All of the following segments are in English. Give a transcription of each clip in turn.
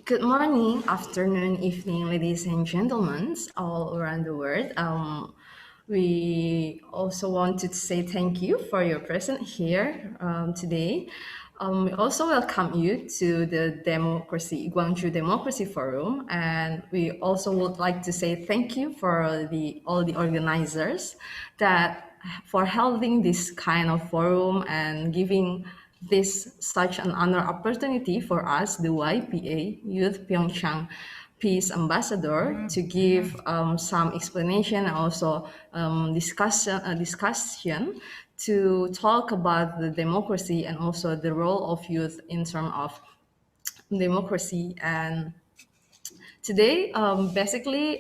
Good morning, afternoon, evening, ladies and gentlemen, all around the world. We also wanted to say thank you for your presence here today. We also welcome you to the Gwangju Democracy Forum, and we also would like to say thank you for all the organizers that for holding this kind of forum and giving this such an honor opportunity for us, the YPA Youth Pyeongchang Peace Ambassador, to give some explanation and also discussion to talk about the democracy and also the role of youth in terms of democracy. And today, basically,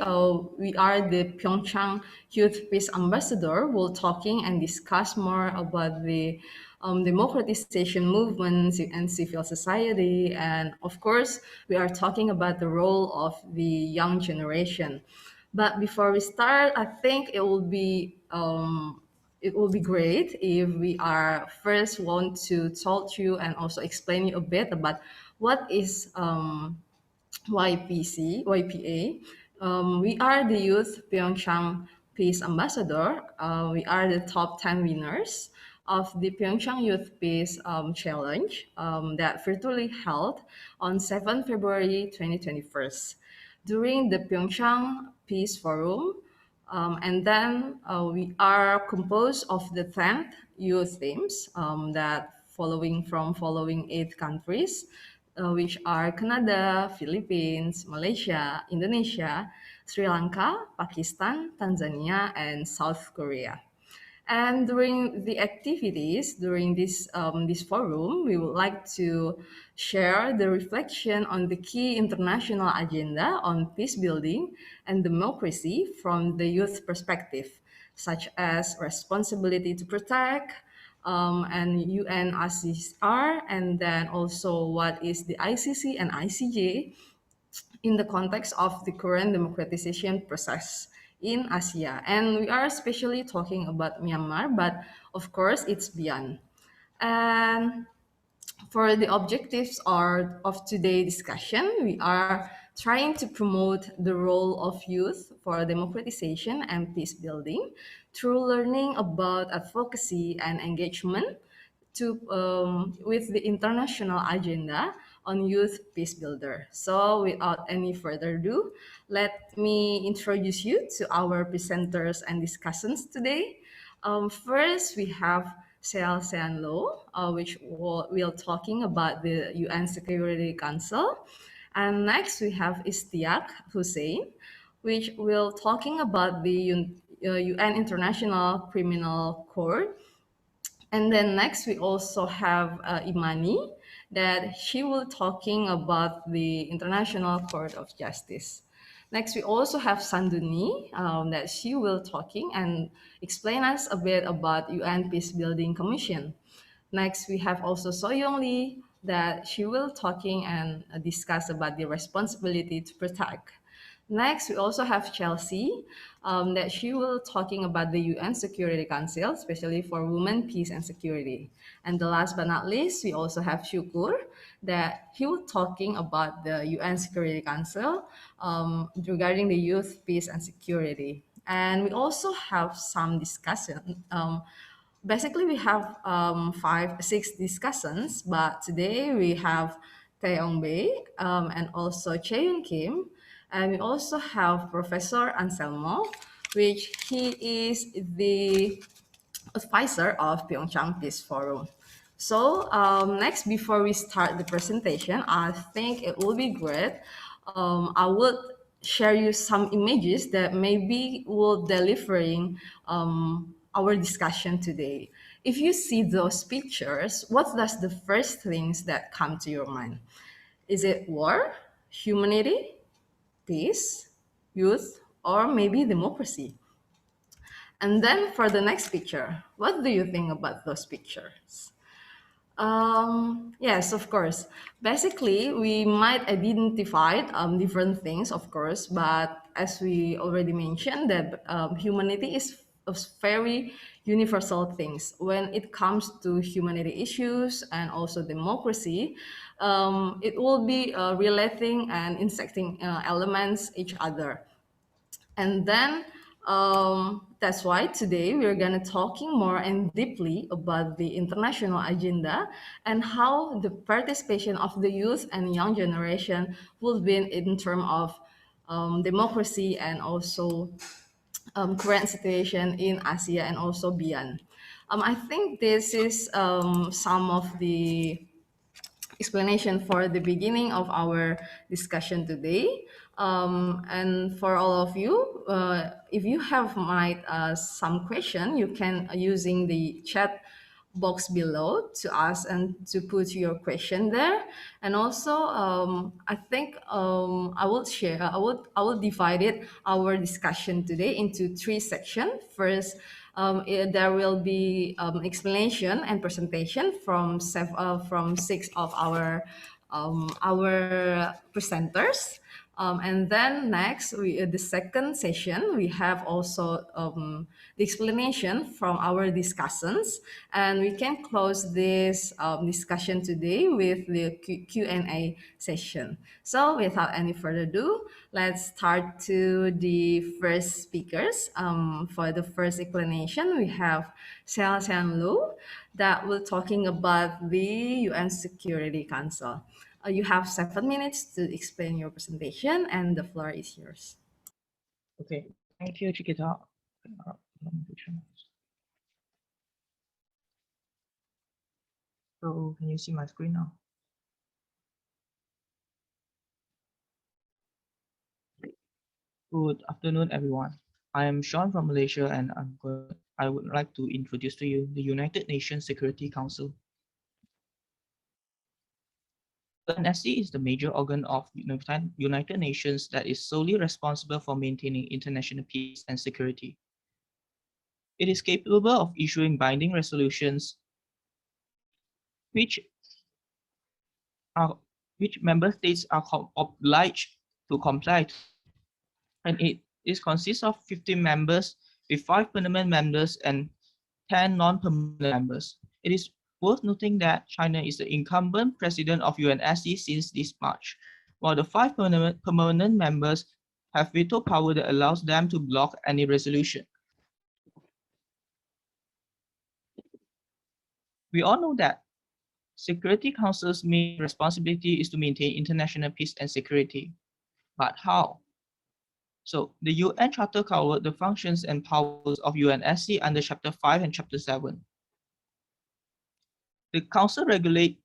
we are the Pyeongchang Youth Peace Ambassador. We'll talking and discuss more about the democratization movements and civil society. And of course, we are talking about the role of the young generation. But before we start, I think it will be great if we are first want to talk to you and also explain you a bit about what is YPA. We are the Youth Pyeongchang Peace Ambassador. We are the top 10 winners of the Pyeongchang Youth Peace Challenge that virtually held on 7 February 2021 during the Pyeongchang Peace Forum. And then we are composed of the 10th youth teams that following 8 countries, which are Canada, Philippines, Malaysia, Indonesia, Sri Lanka, Pakistan, Tanzania, and South Korea. And during the activities during this forum, we would like to share the reflection on the key international agenda on peace building and democracy from the youth perspective, such as responsibility to protect, and UNSCR, and then also what is the ICC and ICJ in the context of the current democratization process in Asia. And we are especially talking about Myanmar, but of course it's beyond. And for the objectives of today's discussion, we are trying to promote the role of youth for democratization and peace building through learning about advocacy and engagement with the international agenda on youth peace builder. So without any further ado, let me introduce you to our presenters and discussants today. First, we have Seoyoung Lo, which will talking about the UN Security Council. And next, we have Istiak Hussein, which will talking about the UN International Criminal Court. And then next, we also have Imani, that she will talking about the International Court of Justice. Next, we also have Sundani, that she will talking and explain us a bit about UN Peacebuilding Commission. Next, we have also Seoyoung that she will talking and discuss about the responsibility to protect. Next, we also have Chelsea, that she will talking about the UN Security Council, especially for women, peace, and security. And the last but not least, we also have Shukur, that he will talking about the UN Security Council regarding the youth, peace, and security. And we also have some discussion. Basically, we have 6 discussions, but today we have Taeyong Bae and also Chaeyoon Kim, and we also have Professor Anselmo, which he is the advisor of Pyeongchang Peace Forum. So next, before we start the presentation, I think it will be great. I would share you some images that maybe will delivering our discussion today. If you see those pictures, what does the first things that come to your mind? Is it war, humanity, peace, youth, or maybe democracy? And then for the next picture, what do you think about those pictures? Yes, of course. Basically, we might identify different things, of course, but as we already mentioned, that humanity is a very universal things. When it comes to humanity issues and also democracy, it will be relating and intersecting elements each other. And then that's why today we're going to talking more and deeply about the international agenda and how the participation of the youth and young generation will be in terms of democracy and also current situation in Asia and also beyond. I think this is some of the explanation for the beginning of our discussion today. And for all of you, if you have some question, you can using the chat box below to ask and to put your question there. And also, I think I will divide it our discussion today into three sections. First, there will be explanation and presentation from six of our presenters. And then next, the second session, we have also the explanation from our discussants. And we can close this discussion today with the Q&A session. So without any further ado, let's start to the first speakers. For the first explanation, we have Seoyoung that will talking about the UN Security Council. You have 7 minutes to explain your presentation, and the floor is yours. Okay, thank you, Chikita. So, can you see my screen now? Good afternoon, everyone. I am Sean from Malaysia, and I would like to introduce to you the United Nations Security Council. UNSC is the major organ of United Nations that is solely responsible for maintaining international peace and security. It is capable of issuing binding resolutions which member states are obliged to comply to, and it consists of 15 members with 5 permanent members and 10 non-permanent members. It is worth noting that China is the incumbent president of UNSC since this March, while the 5 permanent members have veto power that allows them to block any resolution. We all know that Security Council's main responsibility is to maintain international peace and security. But how? So the UN Charter covered the functions and powers of UNSC under Chapter 5 and Chapter 7. The Council regulates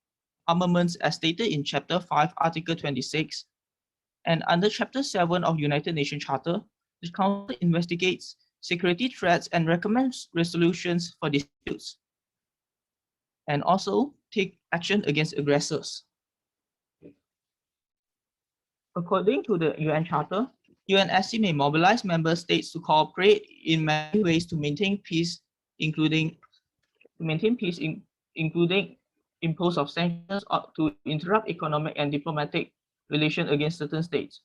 armaments as stated in Chapter 5, Article 26. And under Chapter 7 of United Nations Charter, the Council investigates security threats and recommends resolutions for disputes, and also take action against aggressors. According to the UN Charter, UNSC may mobilize member states to cooperate in many ways to maintain peace, including impose of sanctions or to interrupt economic and diplomatic relations against certain states.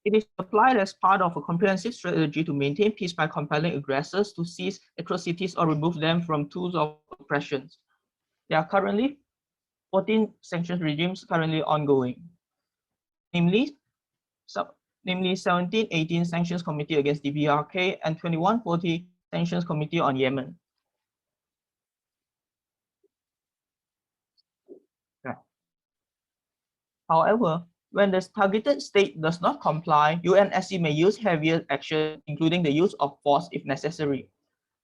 It is applied as part of a comprehensive strategy to maintain peace by compelling aggressors to cease atrocities or remove them from tools of oppression. There are currently 14 sanctions regimes currently ongoing, namely 1718 Sanctions Committee against DPRK and 2140 Sanctions Committee on Yemen. However, when the targeted state does not comply, UNSC may use heavier action, including the use of force if necessary.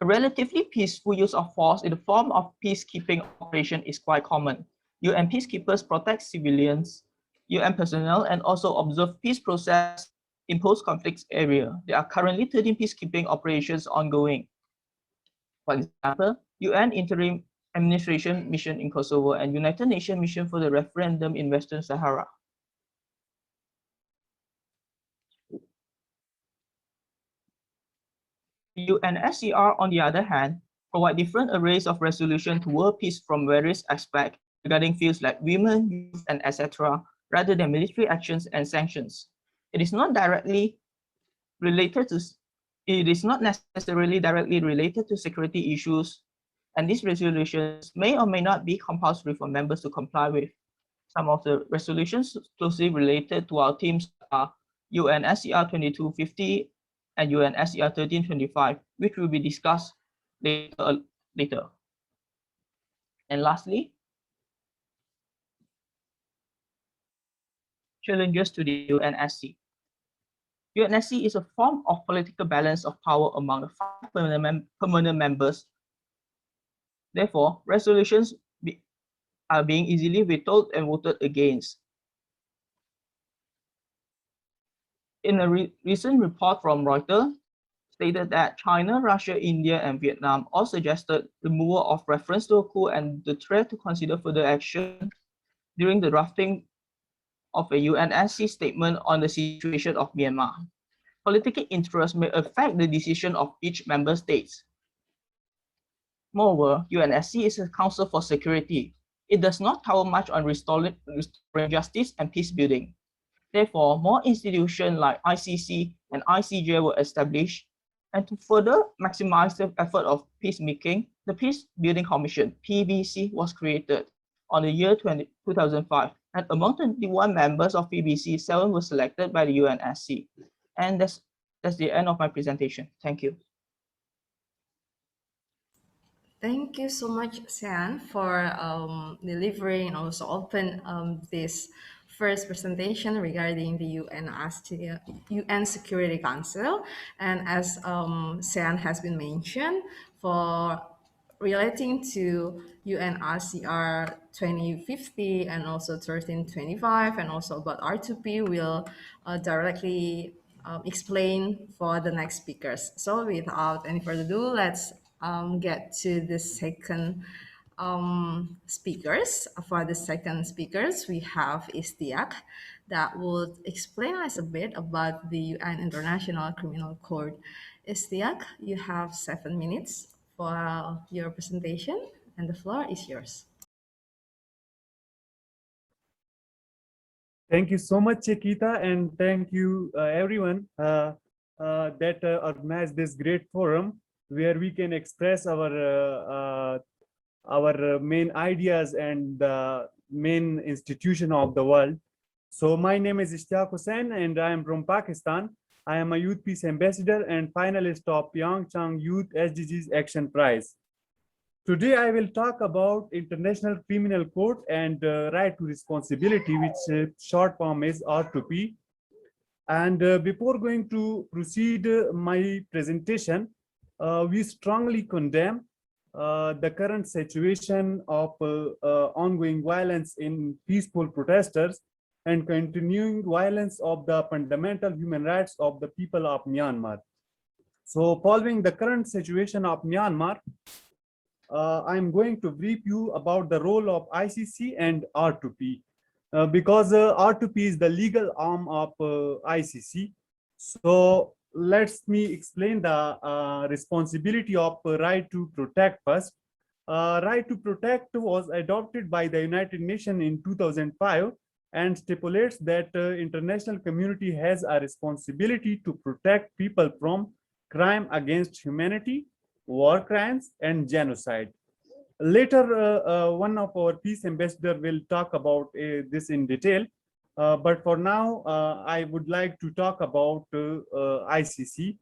A relatively peaceful use of force in the form of peacekeeping operation is quite common. UN peacekeepers protect civilians, UN personnel, and also observe peace process in post-conflict area. There are currently 13 peacekeeping operations ongoing. For example, UN Interim Administration Mission in Kosovo and United Nations Mission for the Referendum in Western Sahara. UNSCR, on the other hand, provide different arrays of resolution toward peace from various aspects regarding fields like women, youth, and etc., rather than military actions and sanctions. It is not directly related to It is not necessarily directly related to security issues, and these resolutions may or may not be compulsory for members to comply with. Some of the resolutions closely related to our teams are UNSCR 2250 and UNSCR 1325, which will be discussed later. And lastly, challenges to the UNSC. UNSC is a form of political balance of power among the 5 permanent members. Therefore, resolutions are being easily vetoed and voted against. In a recent report from Reuters, stated that China, Russia, India, and Vietnam all suggested removal of reference to a coup and the threat to consider further action during the drafting of a UNSC statement on the situation of Myanmar. Political interests may affect the decision of each member state. Moreover, UNSC is a council for security. It does not cover much on restoring justice and peace building. Therefore, more institutions like ICC and ICJ were established, and to further maximize the effort of peacemaking, the Peace Building Commission, PBC, was created on the year 2005. And among 21 members of PBC, 7 were selected by the UNSC. And that's the end of my presentation. Thank you. Thank you so much, Sean, for delivering and also open this first presentation regarding the UN Security Council. And as Sean has been mentioned, for relating to UNRCR 2050 and also 1325 and also about R2p will directly explain for the next speakers. So without any further ado, let's get to the second speakers. For the second speakers, we have I쉬티아크 that would explain us a bit about the UN International Criminal Court. I쉬티아크, you have 7 minutes for your presentation, and the floor is yours. Thank you so much, Chikita, and thank you everyone that organized this great forum where we can express our main ideas and the main institution of the world. So my name is I쉬티아크 and I am from Pakistan. I am a Youth Peace Ambassador and finalist of Pyeongchang Youth SDGs Action Prize. Today I will talk about International Criminal Court and Right to Responsibility, which short form is R2p. And before going to proceed my presentation, we strongly condemn the current situation of ongoing violence in peaceful protesters and continuing violence of the fundamental human rights of the people of Myanmar. So following the current situation of Myanmar, I'm going to brief you about the role of ICC and R2p because R2p is the legal arm of ICC. So let me explain the responsibility of right to protect first. Right to protect was adopted by the United Nations in 2005 and stipulates that international community has a responsibility to protect people from crime against humanity, war crimes, and genocide. Later, one of our peace ambassadors will talk about this in detail. But for now, I would like to talk about ICC,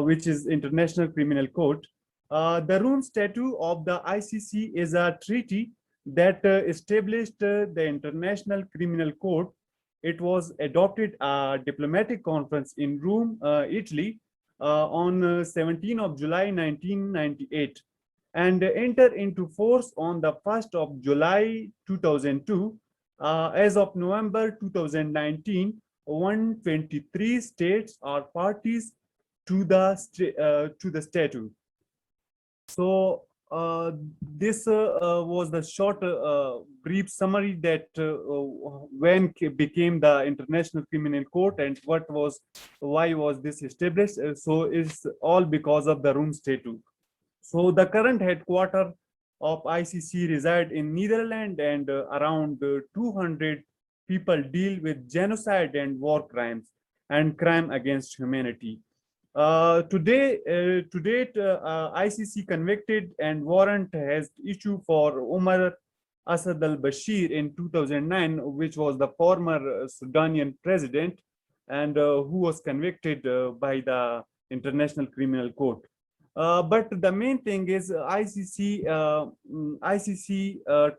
which is International Criminal Court. The Rome Statute of the ICC is a treaty that established the International Criminal Court. It was adopted at a diplomatic conference in Rome, Italy, on 17th of July 1998 and entered into force on the 1st of July 2002. As of November 2019, 123 states are parties to the statute. So this was the short brief summary that when became the International Criminal Court and why was this established. So it's all because of the Rome Statute. So the current headquarters of ICC reside in Netherlands, and around 200 people deal with genocide and war crimes and crime against humanity. To date, ICC convicted and warrant has issued for Omar Asad al-Bashir in 2009, which was the former Sudanian president, and who was convicted by the International Criminal Court. But the main thing is ICC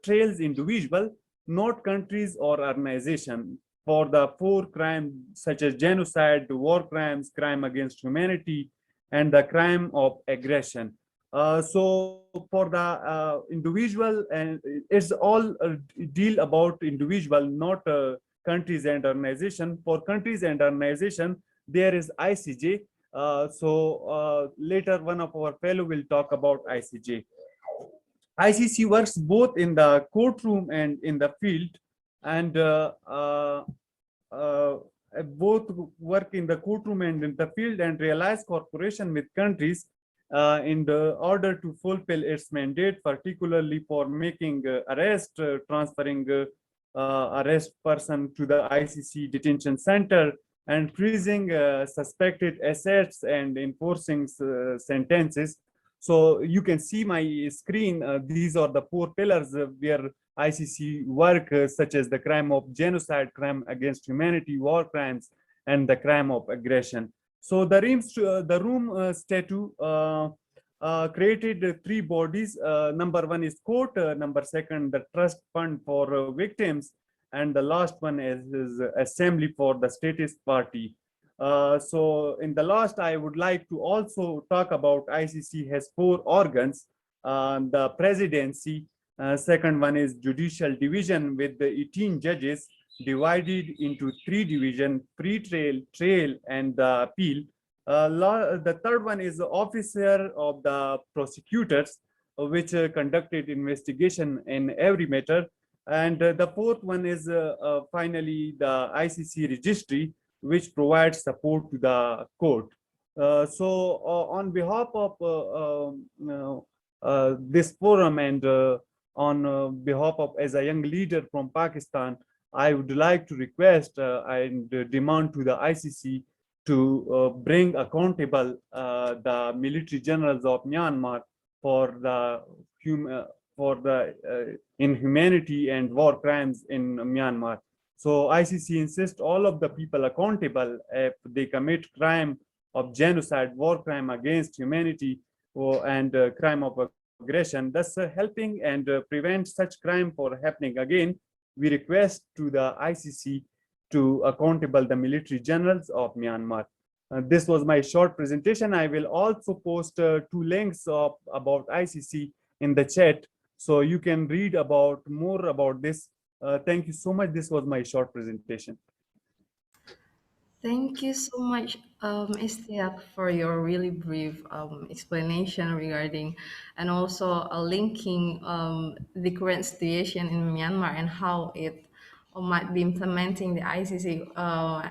trails individual, not countries or organization, for the 4 crimes such as genocide, war crimes, crime against humanity, and the crime of aggression. So for the individual, and it's all a deal about individual, not countries and organization. For countries and organization, there is ICJ. Later one of our fellow will talk about ICJ. ICC works both in the courtroom and in the field, and both work in the courtroom and in the field, and realize cooperation with countries in the order to fulfill its mandate, particularly for making arrest, transferring arrest person to the ICC detention center, and freezing suspected assets and enforcing sentences. So you can see my screen. These are the 4 pillars where ICC work, such as the crime of genocide, crime against humanity, war crimes, and the crime of aggression. So the Rome Statute created 3 bodies. Number 1 is court, number 2 the trust fund for victims, and the last one is assembly for the statist party. So in the last, I would like to also talk about ICC has 4 organs. The presidency, second one is judicial division with the 18 judges divided into 3 divisions: pre-trial, trial, and the appeal. The third one is the officer of the prosecutors, which conducted investigation in every matter. And the fourth one is finally the ICC registry, which provides support to the court. On behalf of this forum, and on behalf of, as a young leader from Pakistan, I would like to request and demand to the ICC to bring accountable the military generals of Myanmar for the inhumanity and war crimes in Myanmar. So ICC insists all of the people accountable if they commit crime of genocide, war crime against humanity, and crime of aggression, thus helping and prevent such crime from happening again. We request to the ICC to accountable the military generals of Myanmar. This was my short presentation. I will also post 2 links about ICC in the chat, so you can read more about this. Thank you so much. This was my short presentation. Thank you so much, Istiak, for your really brief explanation regarding, and also linking the current situation in Myanmar and how it might be implementing the ICC.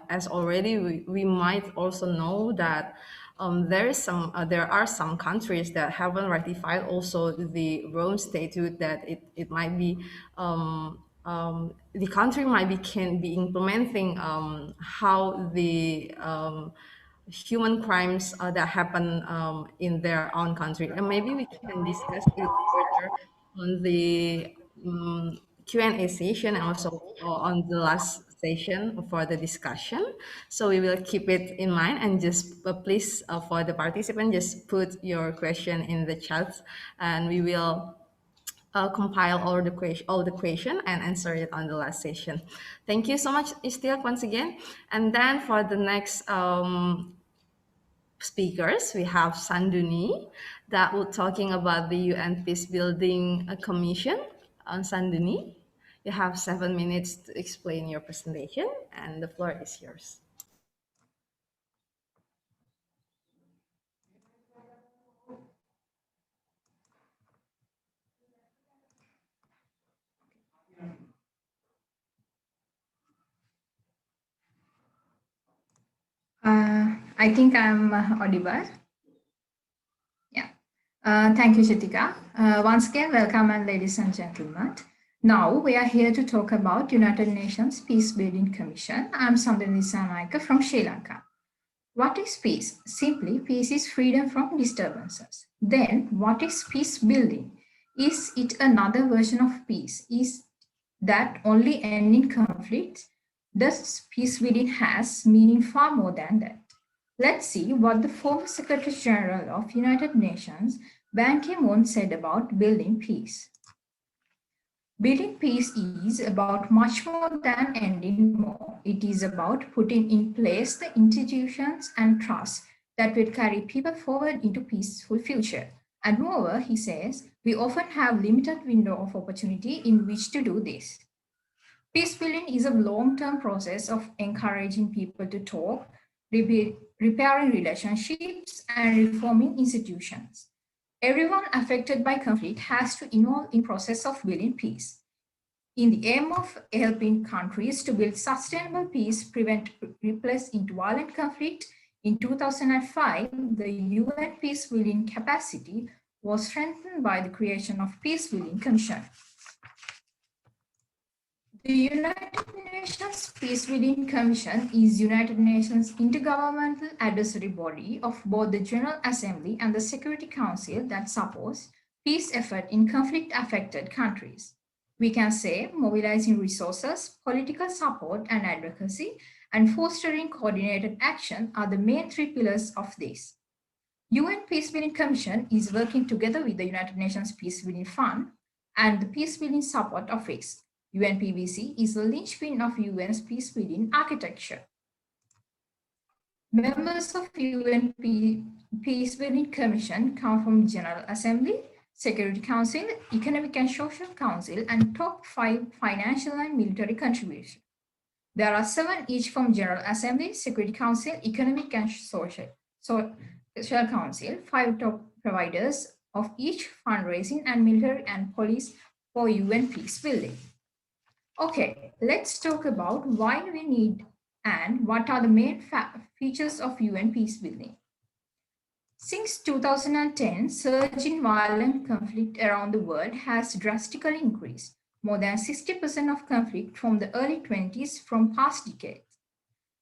As already we might also know that there are some countries that haven't ratified also the Rome Statute, that it might be the country can be implementing how the human crimes that happen in their own country, and maybe we can discuss it further on the Q&A session, and also on the last session for the discussion. So we will keep it in mind, and just please for the participant, just put your question in the chat, and we will compile all the question and answer it on the last session. Thank you so much, Istiak, once again. And then for the next speakers, we have Sundani that will talking about the UN Peace Building Commission. Sundani, you have 7 minutes to explain your presentation, and the floor is yours. I think I'm audible. Yeah. Thank you, Chitika. Once again, welcome, and ladies and gentlemen. Now we are here to talk about United Nations Peace Building Commission. I'm Sundani Dissanayake from Sri Lanka. What is peace? Simply, peace is freedom from disturbances. Then, what is peace building? Is it another version of peace? Is that only end in conflict? Thus, peace building has meaning far more than that. Let's see what the former Secretary General of United Nations, Ban Ki-moon, said about building peace. Building peace is about much more than ending war. It is about putting in place the institutions and trust that will carry people forward into peaceful future. And moreover, he says, we often have limited window of opportunity in which to do this. Peace building is a long-term process of encouraging people to talk, repairing relationships, and reforming institutions. Everyone affected by conflict has to involve in process of building peace. In the aim of helping countries to build sustainable peace, prevent replace into violent conflict, in 2005, the UN peace building capacity was strengthened by the creation of Peace Building Commission. The United Nations Peace Building Commission is United Nations intergovernmental advisory body of both the General Assembly and the Security Council that supports peace effort in conflict-affected countries. We can say mobilizing resources, political support and advocacy, and fostering coordinated action are the main three pillars of this. UN Peace Building Commission is working together with the United Nations Peace Building Fund and the Peace Building Support Office. UNPBC is the linchpin of UN's peace building architecture. Members of UN Peace Building Commission come from General Assembly, Security Council, Economic and Social Council, and top 5 financial and military contributions. There are 7 each from General Assembly, Security Council, Economic and Social Council, 5 top providers of each fundraising and military and police for UN peace building. Okay, let's talk about why we need and what are the main features of UN peace building. Since 2010, surge in violent conflict around the world has drastically increased, more than 60% of conflict from the early 20s from past decades.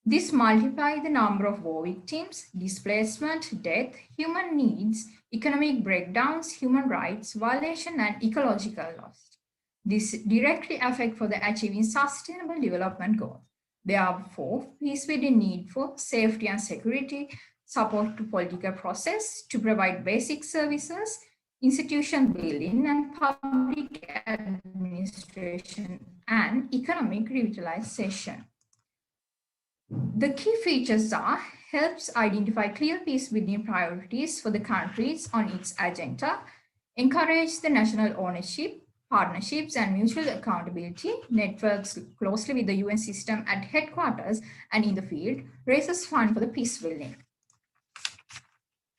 This multiplied the number of war victims, displacement, death, human needs, economic breakdowns, human rights violation, and ecological loss. This directly affects for the achieving sustainable development goals. Therefore, peace building need for safety and security, support to political process, to provide basic services, institution building and public administration, and economic revitalization. The key features are helps identify clear peace building priorities for the countries on its agenda, encourage the national ownership, partnerships and mutual accountability, networks closely with the UN system at headquarters and in the field, raises funds for the peace building.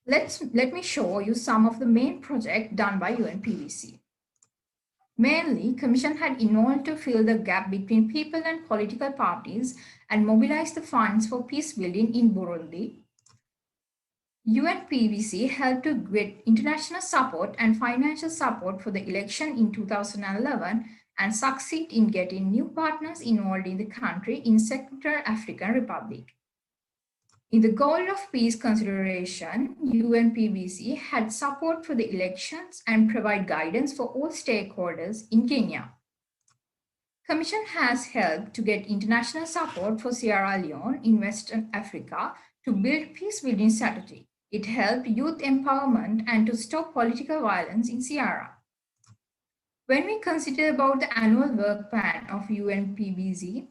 Let me show you some of the main projects done by UNPBC. Mainly, Commission had involved to fill the gap between people and political parties and mobilize the funds for peace building in Burundi. UNPBC helped to get international support and financial support for the election in 2011 and succeed in getting new partners involved in the country in Central African Republic. In the goal of peace consideration, UNPBC had support for the elections and provide guidance for all stakeholders in Kenya. Commission has helped to get international support for Sierra Leone in Western Africa to build peace building strategy. It helped youth empowerment and to stop political violence in Sierra. When we consider about the annual work plan of UNPBC,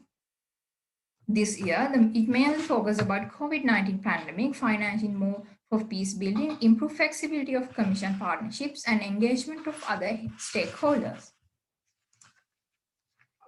this year, it mainly focuses about COVID-19 pandemic, financing more for peace building, improve flexibility of Commission partnerships, and engagement of other stakeholders.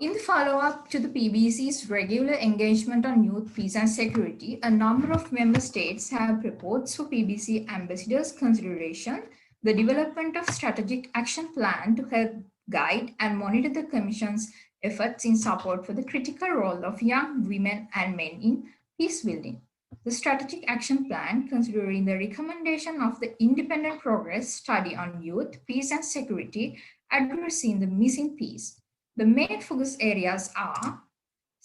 In the follow-up to the PBC's regular engagement on youth, peace and security, a number of member states have proposed for PBC ambassadors' consideration the development of strategic action plan to help guide and monitor the Commission's efforts in support for the critical role of young women and men in peace building. The strategic action plan, considering the recommendation of the independent progress study on youth, peace and security, addressing the missing piece. The main focus areas are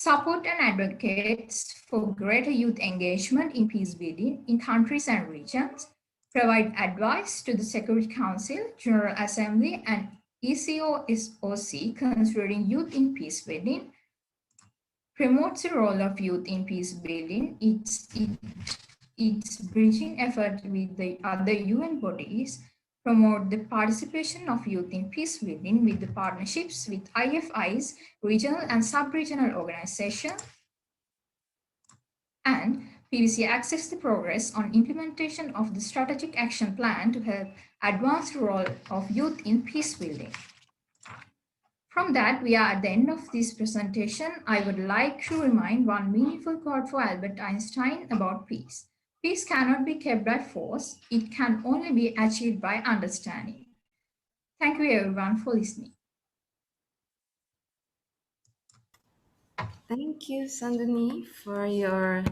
support and advocates for greater youth engagement in peace building in countries and regions, provide advice to the Security Council, General Assembly, and ECOSOC concerning youth in peace building, promotes the role of youth in peace building, its bridging effort with the other UN bodies, promote the participation of youth in peace building with the partnerships with IFIs, regional and sub-regional organizations, and PVC access the progress on implementation of the strategic action plan to help advance the role of youth in peace building. From that, we are at the end of this presentation. I would like to remind one meaningful quote for Albert Einstein about peace. Peace cannot be kept by force. It can only be achieved by understanding. Thank you everyone for listening. Thank you, Sundani, for your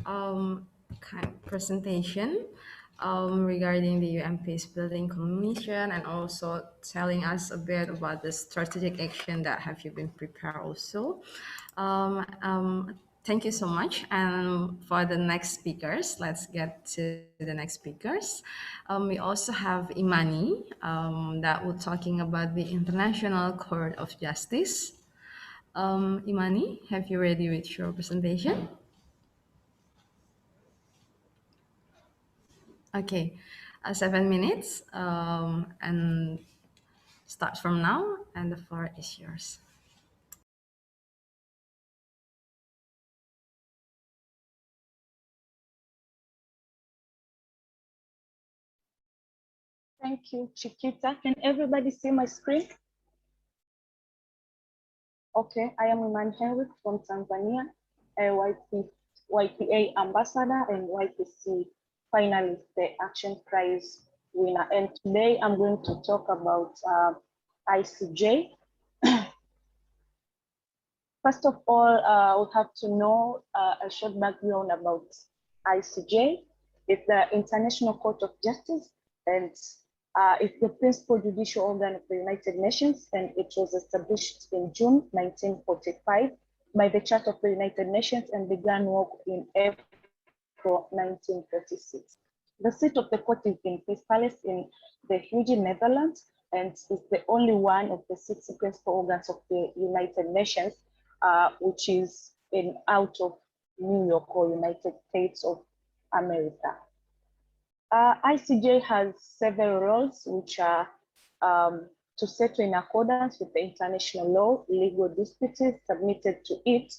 kind of presentation regarding the UN Peace Building Commission, and also telling us a bit about the strategic action that have you been prepared also. Thank you so much. And for the next speakers, let's get to the next speakers. We also have Imani that will talking about the International Court of Justice. Imani, have you ready with your presentation? Okay, 7 minutes and start from now, and the floor is yours. Thank you, Chikita. Can everybody see my screen? Okay, I am Iman Henrik from Tanzania, a YPA ambassador and YPC finalist, the Action Prize winner. And today I'm going to talk about ICJ. First of all, we have to know a short background about ICJ. It's the International Court of Justice, and it's the principal judicial organ of the United Nations, and it was established in June 1945 by the Charter of the United Nations and began work in April 1936. The seat of the court is in Peace Palace in the Hague, Netherlands, and is the only one of the 6 principal organs of the United Nations, which is out of New York or United States of America. ICJ has several roles, which are to settle in accordance with the international law, legal disputes submitted to it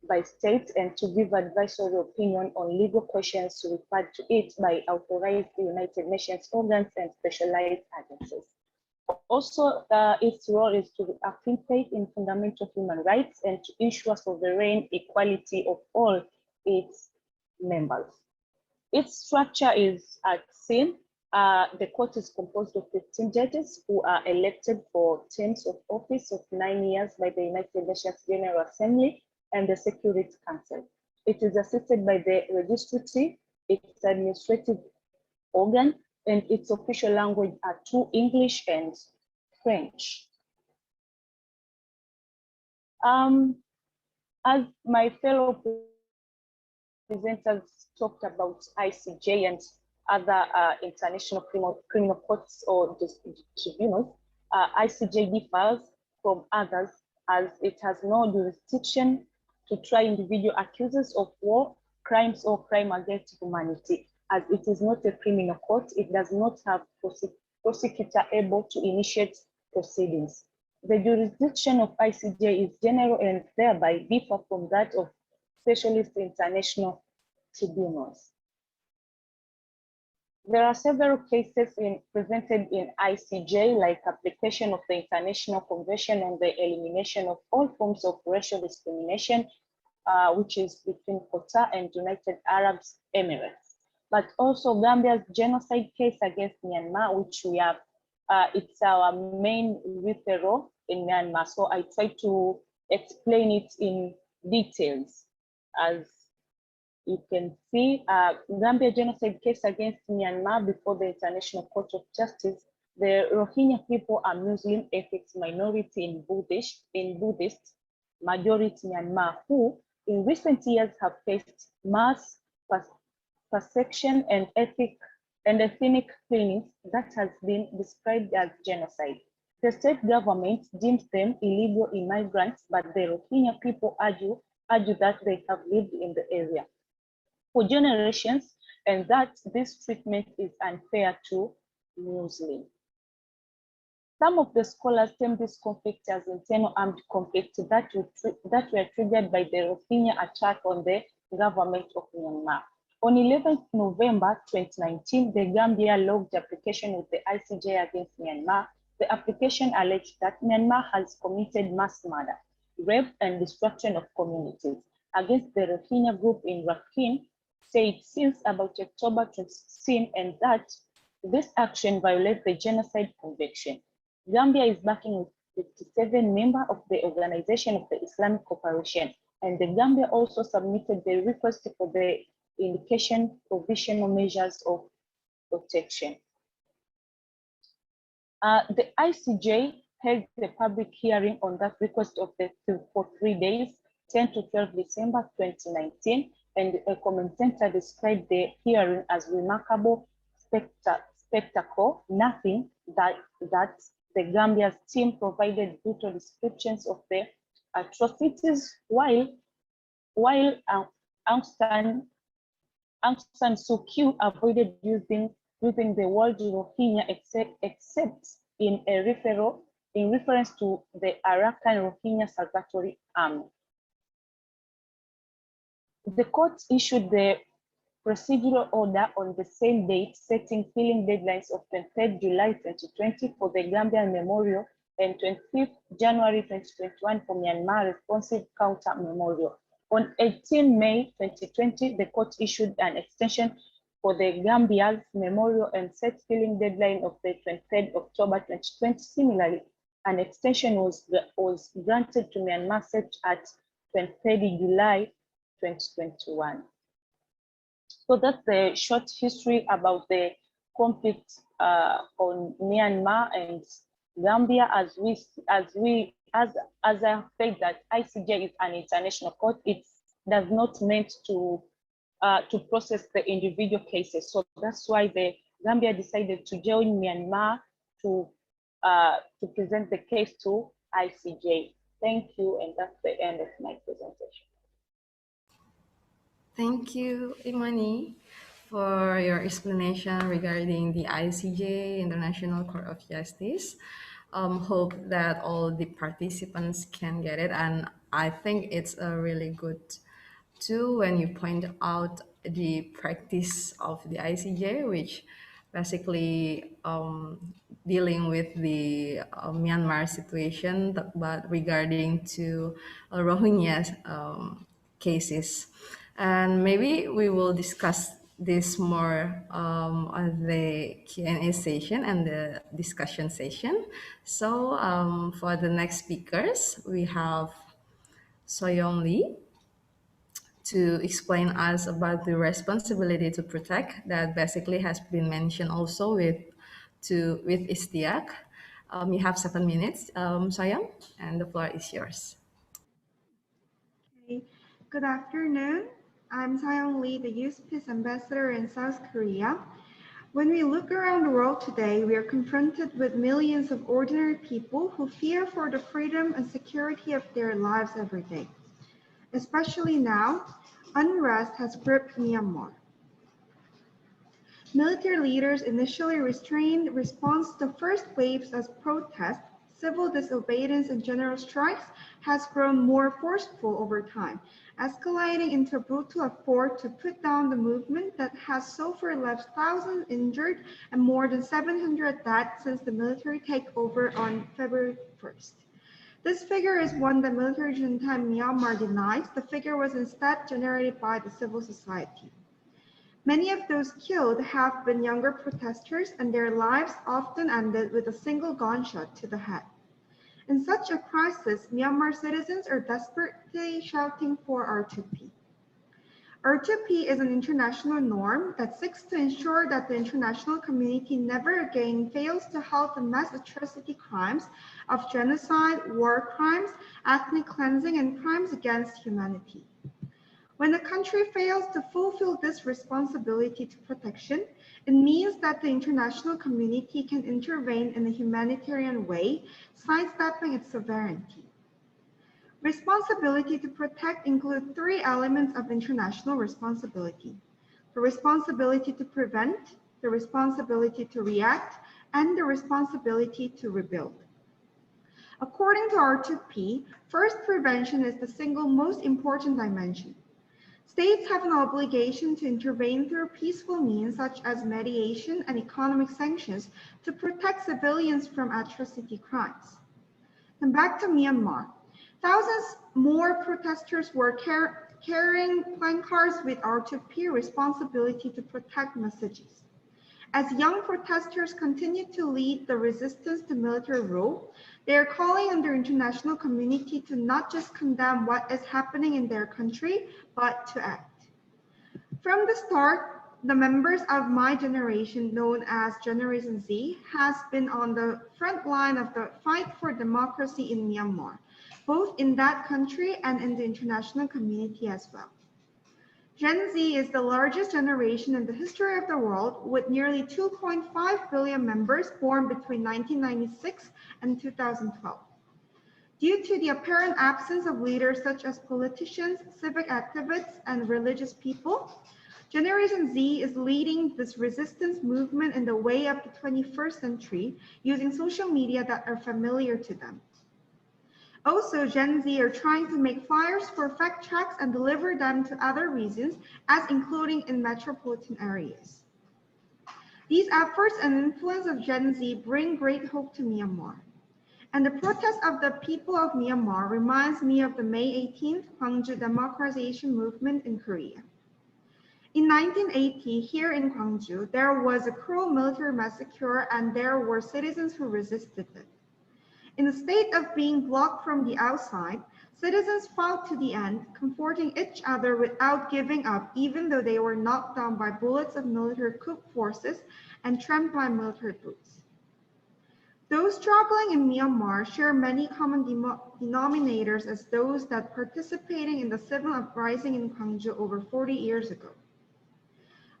by states, and to give advisory opinion on legal questions referred to it by authorized United Nations organs and specialized agencies. Also, its role is to affirm in fundamental human rights and to ensure sovereign equality of all its members. Its structure is as seen. The court is composed of 15 judges who are elected for terms of office of 9 years by the United Nations General Assembly and the Security Council. It is assisted by the registry, its administrative organ, and its official language are 2, English and French. As my fellow presenters talked about ICJ and other international criminal courts or tribunals, ICJ differs from others as it has no jurisdiction to try individual accusers of war, crimes, or crime against humanity. As it is not a criminal court, it does not have prosecutor able to initiate proceedings. The jurisdiction of ICJ is general and thereby differ from that of specialist international tribunals. There are several cases presented in ICJ, like application of the International Convention on the Elimination of All Forms of Racial Discrimination, which is between Qatar and United Arab Emirates. But also Gambia's genocide case against Myanmar, which we have, it's our main referral in Myanmar. So I try to explain it in details. As you can see, Gambia genocide case against Myanmar before the International Court of Justice. The Rohingya people are Muslim ethnic minority in Buddhist. majority Myanmar, who in recent years have faced mass persecution and ethnic cleansing that has been described as genocide. The state government deems them illegal immigrants, but the Rohingya people argue that they have lived in the area for generations and that this treatment is unfair to Muslims. Some of the scholars term this conflict as internal armed conflict that were triggered by the Rohingya attack on the government of Myanmar. On 11th November 2019, the Gambia logged application with the ICJ against Myanmar. The application alleged that Myanmar has committed mass murder, rape, and destruction of communities against the Rohingya group in Rakhine State since about October 2016, and that this action violates the Genocide Convention. Gambia is backing with 57 members of the Organization of the Islamic Cooperation, and the Gambia also submitted the request for the indication provisional measures of protection. The ICJ held the public hearing on that request for 3 days, 10 to 12 December 2019, and a commentator described the hearing as remarkable spectacle, nothing that the Gambia's team provided brutal descriptions of the atrocities while Aung San Suu Kyi avoided using the word Rohingya except in reference to the Arakan Rohingya Salvatory Army. The court issued the procedural order on the same date, setting filing deadlines of 23rd July 2020 for the Gambian Memorial and 25th January 2021 for Myanmar Responsive Counter Memorial. On 18 May 2020, the court issued an extension for the Gambia's memorial and set filing deadline of the 23rd October 2020. Similarly, an extension was granted to Myanmar set at 23rd July 2021. So that's the short history about the conflict on Myanmar and Gambia. As I have said, that ICJ is an international court. It does not meant to process the individual cases. So that's why the Gambia decided to join Myanmar to present the case to ICJ. Thank you, and that's the end of my presentation. Thank you, Imani, for your explanation regarding the ICJ, International Court of Justice. Hope that all the participants can get it, and I think it's a really good tool when you point out the practice of the ICJ, which basically dealing with the Myanmar situation, but regarding to Rohingya cases. And maybe we will discuss this more on the Q&A session and the discussion session. So for the next speakers, we have Seoyoung Lee to explain us about the responsibility to protect that basically has been mentioned also with I쉬티아크. You have 7 minutes, Seoyoung, and the floor is yours. Okay. Good afternoon. I'm Seoyoung Lee, the Youth Peace Ambassador in South Korea. When we look around the world today, we are confronted with millions of ordinary people who fear for the freedom and security of their lives every day. Especially now, unrest has gripped Myanmar. Military leaders initially restrained response to the first waves as protests. Civil disobedience and general strikes has grown more forceful over time, escalating into brutal effort to put down the movement that has so far left thousands injured and more than 700 dead since the military takeover on February 1st. This figure is one that military junta in Myanmar denies. The figure was instead generated by the civil society. Many of those killed have been younger protesters, and their lives often ended with a single gunshot to the head. In such a crisis, Myanmar citizens are desperately shouting for R2p. R2p is an international norm that seeks to ensure that the international community never again fails to halt the mass atrocity crimes of genocide, war crimes, ethnic cleansing, and crimes against humanity. When a country fails to fulfill this responsibility to protection, it means that the international community can intervene in a humanitarian way, sidestepping its sovereignty. Responsibility to protect includes three elements of international responsibility: the responsibility to prevent, the responsibility to react, and the responsibility to rebuild. According to R2p, first, prevention is the single most important dimension. States have an obligation to intervene through peaceful means such as mediation and economic sanctions to protect civilians from atrocity crimes. And back to Myanmar. Thousands more protesters were carrying placards with R2p responsibility to protect messages. As young protesters continue to lead the resistance to military rule, they are calling on the international community to not just condemn what is happening in their country, but to act. From the start, the members of my generation, known as Generation Z, has been on the front line of the fight for democracy in Myanmar, both in that country and in the international community as well. Gen Z is the largest generation in the history of the world, with nearly 2.5 billion members born between 1996 and 2012. Due to the apparent absence of leaders such as politicians, civic activists, and religious people, Generation Z is leading this resistance movement in the way of the 21st century using social media that are familiar to them. Also, Gen Z are trying to make flyers for fact checks and deliver them to other regions, as including in metropolitan areas. These efforts and influence of Gen Z bring great hope to Myanmar. And the protest of the people of Myanmar reminds me of the May 18th Gwangju democratization movement in Korea. In 1980, here in Gwangju, there was a cruel military massacre and there were citizens who resisted it. In a state of being blocked from the outside, citizens fought to the end, comforting each other without giving up, even though they were knocked down by bullets of military coup forces and trampled by military boots. Those struggling in Myanmar share many common denominators as those that participating in the civil uprising in Gwangju over 40 years ago.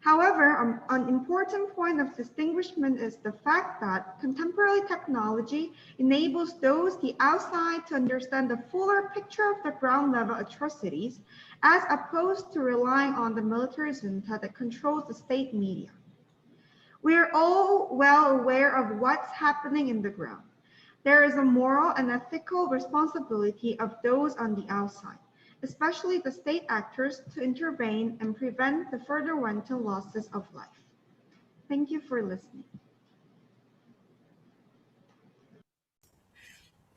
However, an important point of distinguishment is the fact that contemporary technology enables those the outside to understand the fuller picture of the ground level atrocities, as opposed to relying on the military junta that controls the state media. We are all well aware of what's happening in the ground. There is a moral and ethical responsibility of those on the outside, especially the state actors, to intervene and prevent the further wanton losses of life. Thank you for listening.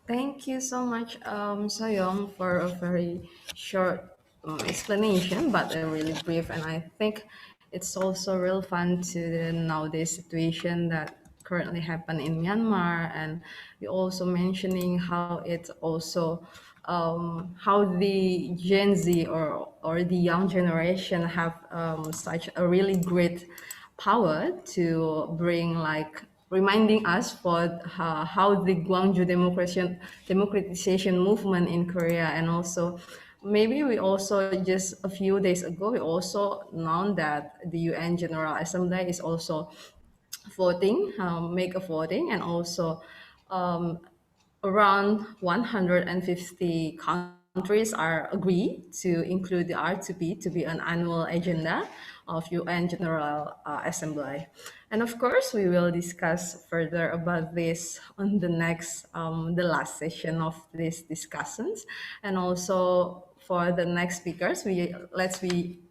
Thank you so much, Seoyoung, for a very short explanation, but really brief. And I think it's also relevant to the nowadays situation that currently happen in Myanmar. And you also mentioning how it's also how the Gen Z or the young generation have such a really great power to bring, like, reminding us for how the Gwangju democratization movement in Korea. And also maybe we also just a few days ago we also known that the UN General Assembly is also voting, make a voting, and also around 150 countries are agreed to include the R2p to be an annual agenda of UN General Assembly. And of course, we will discuss further about this on the next, the last session of these discussions. And also for the next speakers, let's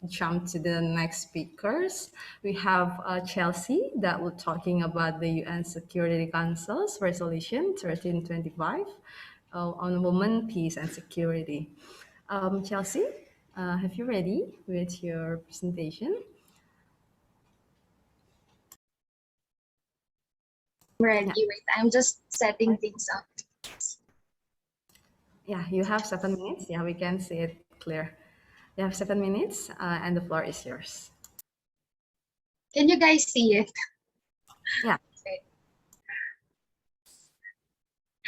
jump to the next speakers. We have Chelsea that will talking about the UN Security Council's Resolution 1325 on women, peace, and security. Chelsea, have you ready with your presentation? Ready. Wait, I'm just setting things up. Yeah, you have 7 minutes. Yeah, we can see it clear. You have 7 minutes, and the floor is yours. Can you guys see it? Yeah. Okay.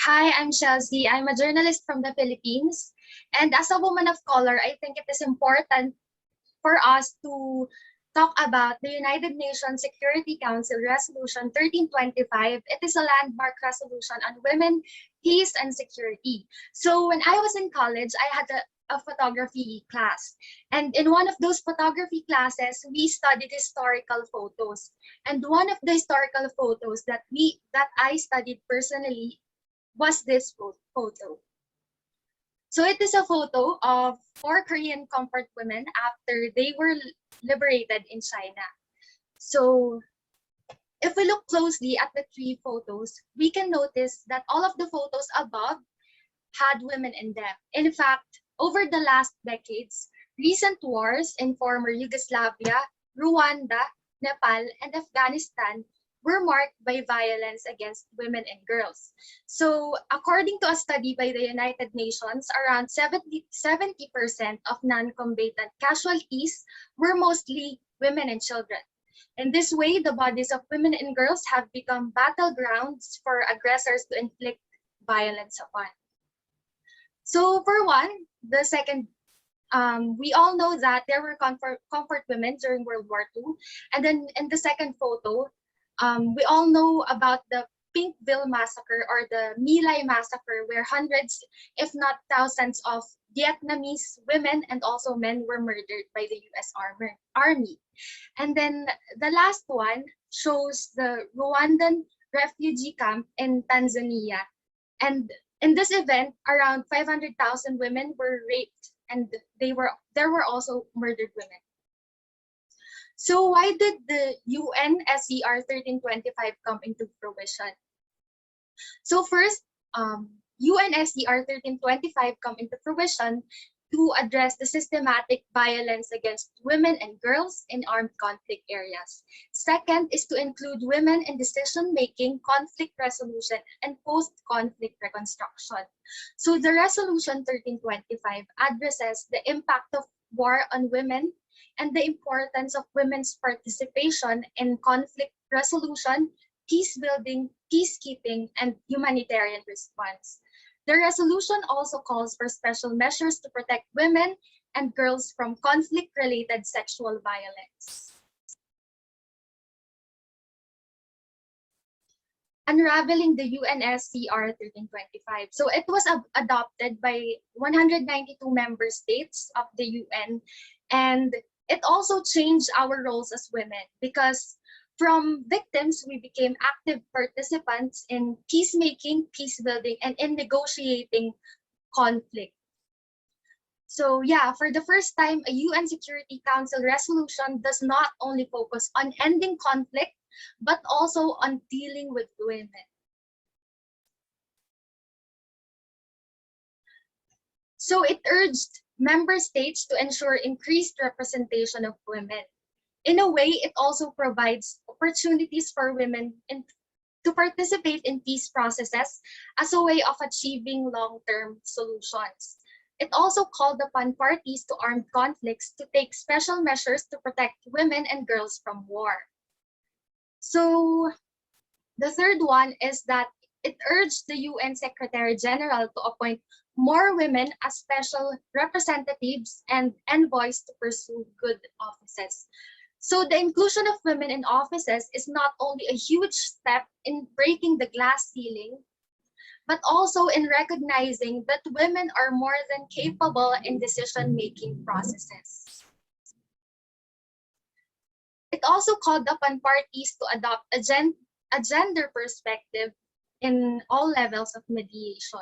Hi, I'm Chelsea. I'm a journalist from the Philippines. And as a woman of color, I think it is important for us to talk about the United Nations Security Council Resolution 1325. It is a landmark resolution on women, peace, and security. So when I was in college, I had a photography class. And in one of those photography classes, we studied historical photos. And one of the historical photos that I studied personally was this photo. So it is a photo of 4 Korean comfort women after they were liberated in China. So if we look closely at the 3 photos, we can notice that all of the photos above had women in them. In fact, over the last decades, recent wars in former Yugoslavia, Rwanda, Nepal, and Afghanistan were marked by violence against women and girls. So according to a study by the United Nations, around 70% of non-combatant casualties were mostly women and children. In this way, the bodies of women and girls have become battlegrounds for aggressors to inflict violence upon. So for one, the second, we all know that there were comfort women during World War II. And then in the second photo, we all know about the Pinkville Massacre or the My Lai Massacre, where hundreds, if not thousands, of Vietnamese women and also men were murdered by the US Army. And then the last one shows the Rwandan refugee camp in Tanzania. And in this event, around 500,000 women were raped, and there were also murdered women. So why did the UNSCR 1325 come into fruition? So first, UNSCR 1325 come into fruition to address the systematic violence against women and girls in armed conflict areas. Second is to include women in decision-making, conflict resolution, and post-conflict reconstruction. So the Resolution 1325 addresses the impact of war on women and the importance of women's participation in conflict resolution, peace building, peacekeeping, and humanitarian response. The resolution also calls for special measures to protect women and girls from conflict-related sexual violence. Unraveling the UNSCR 1325. So it was adopted by 192 member states of the UN, and it also changed our roles as women, because from victims, we became active participants in peacemaking, peace building, and in negotiating conflict. So yeah, for the first time, a UN Security Council resolution does not only focus on ending conflict, but also on dealing with women. So it urged member states to ensure increased representation of women. In a way, it also provides opportunities for women to participate in peace processes as a way of achieving long-term solutions. It also called upon parties to armed conflicts to take special measures to protect women and girls from war. So the third one is that it urged the UN Secretary General to appoint more women as special representatives and envoys to pursue good offices. So the inclusion of women in offices is not only a huge step in breaking the glass ceiling, but also in recognizing that women are more than capable in decision-making processes. It also called upon parties to adopt a gender perspective in all levels of mediation.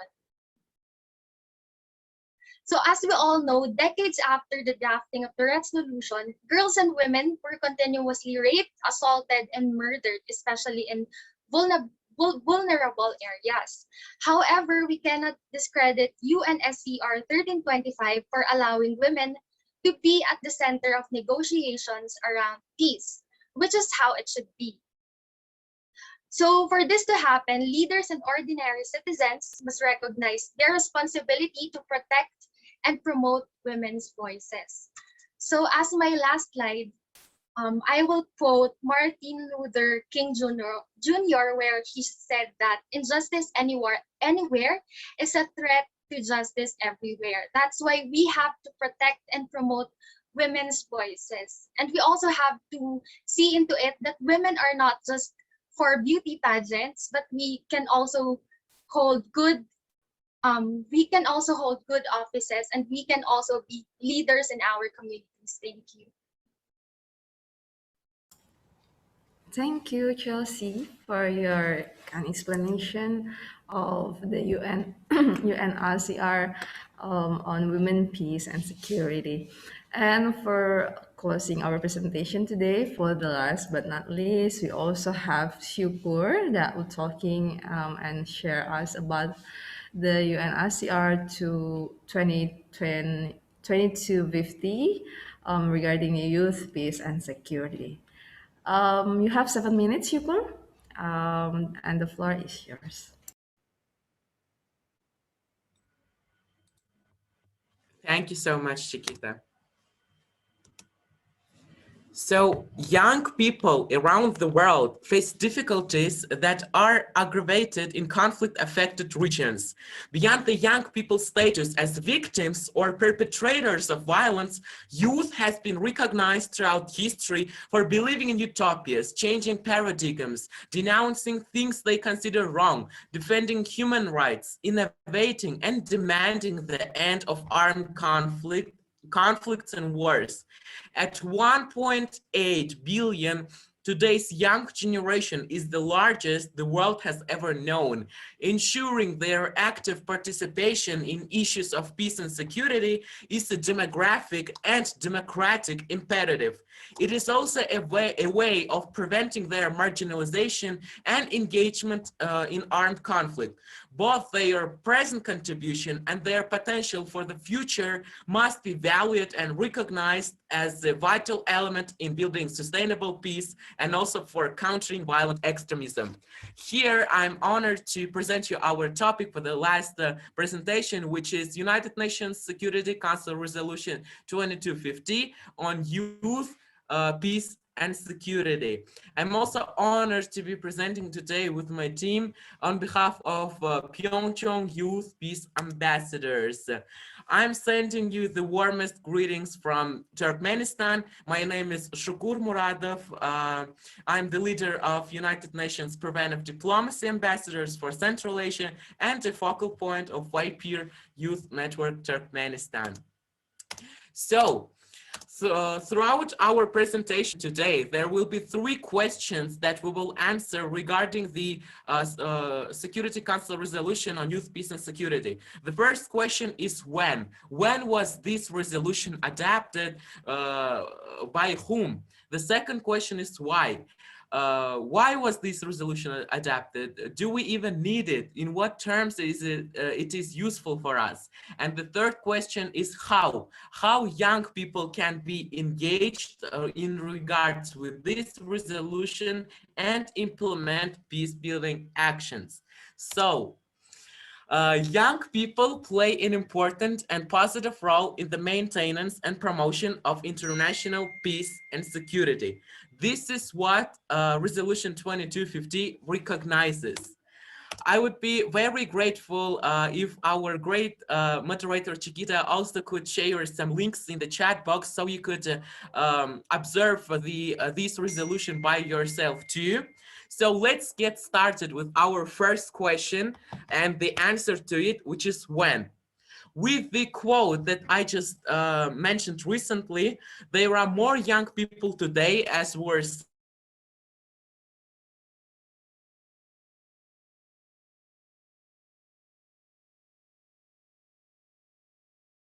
So as we all know, decades after the drafting of the resolution, girls and women were continuously raped, assaulted, and murdered, especially in vulnerable areas. However, we cannot discredit UNSCR 1325 for allowing women to be at the center of negotiations around peace, which is how it should be. So for this to happen, leaders and ordinary citizens must recognize their responsibility to protect and promote women's voices. So as my last slide, I will quote Martin Luther King Jr., where he said that injustice anywhere is a threat to justice everywhere. That's why we have to protect and promote women's voices. And we also have to see into it that women are not just for beauty pageants, but we can also hold good offices, and we can also be leaders in our communities. Thank you. Thank you, Chelsea, for your explanation of the UNRCR on women, peace, and security. And for closing our presentation today, for the last but not least, we also have Shukur that will talking and share us about the UNRCR to 2250 regarding youth, peace, and security. You have 7 minutes, Yukur, and the floor is yours. Thank you so much, Chikita. So young people around the world face difficulties that are aggravated in conflict-affected regions. Beyond the young people's status as victims or perpetrators of violence, youth has been recognized throughout history for believing in utopias, changing paradigms, denouncing things they consider wrong, defending human rights, innovating and demanding the end of armed conflicts and wars. At 1.8 billion, today's young generation is the largest the world has ever known. Ensuring their active participation in issues of peace and security is a demographic and democratic imperative. It is also a way of preventing their marginalization and engagement in armed conflict. Both their present contribution and their potential for the future must be valued and recognized as a vital element in building sustainable peace and also for countering violent extremism. Here, I'm honored to present you our topic for the last presentation, which is United Nations Security Council Resolution 2250 on youth, peace, and security. I'm also honored to be presenting today with my team on behalf of Pyeongchang Youth Peace Ambassadors. I'm sending you the warmest greetings from Turkmenistan. My name is Shukurgeldi. I'm the leader of United Nations Preventive Diplomacy Ambassadors for Central Asia and the focal point of YPeer Youth Network Turkmenistan. So throughout our presentation today, there will be 3 questions that we will answer regarding the Security Council resolution on youth, peace, and security. The first question is when? When was this resolution adopted? By whom? The second question is why? Why was this resolution adopted? Do we even need it? In what terms is it is useful for us? And the third question is how young people can be engaged in regards with this resolution and implement peace building actions. So young people play an important and positive role in the maintenance and promotion of international peace and security. This is what Resolution 2250 recognizes. I would be very grateful if our great moderator Chikita also could share some links in the chat box so you could observe this resolution by yourself too. So let's get started with our first question and the answer to it, which is when. With the quote that I just mentioned recently, there are more young people today, as we're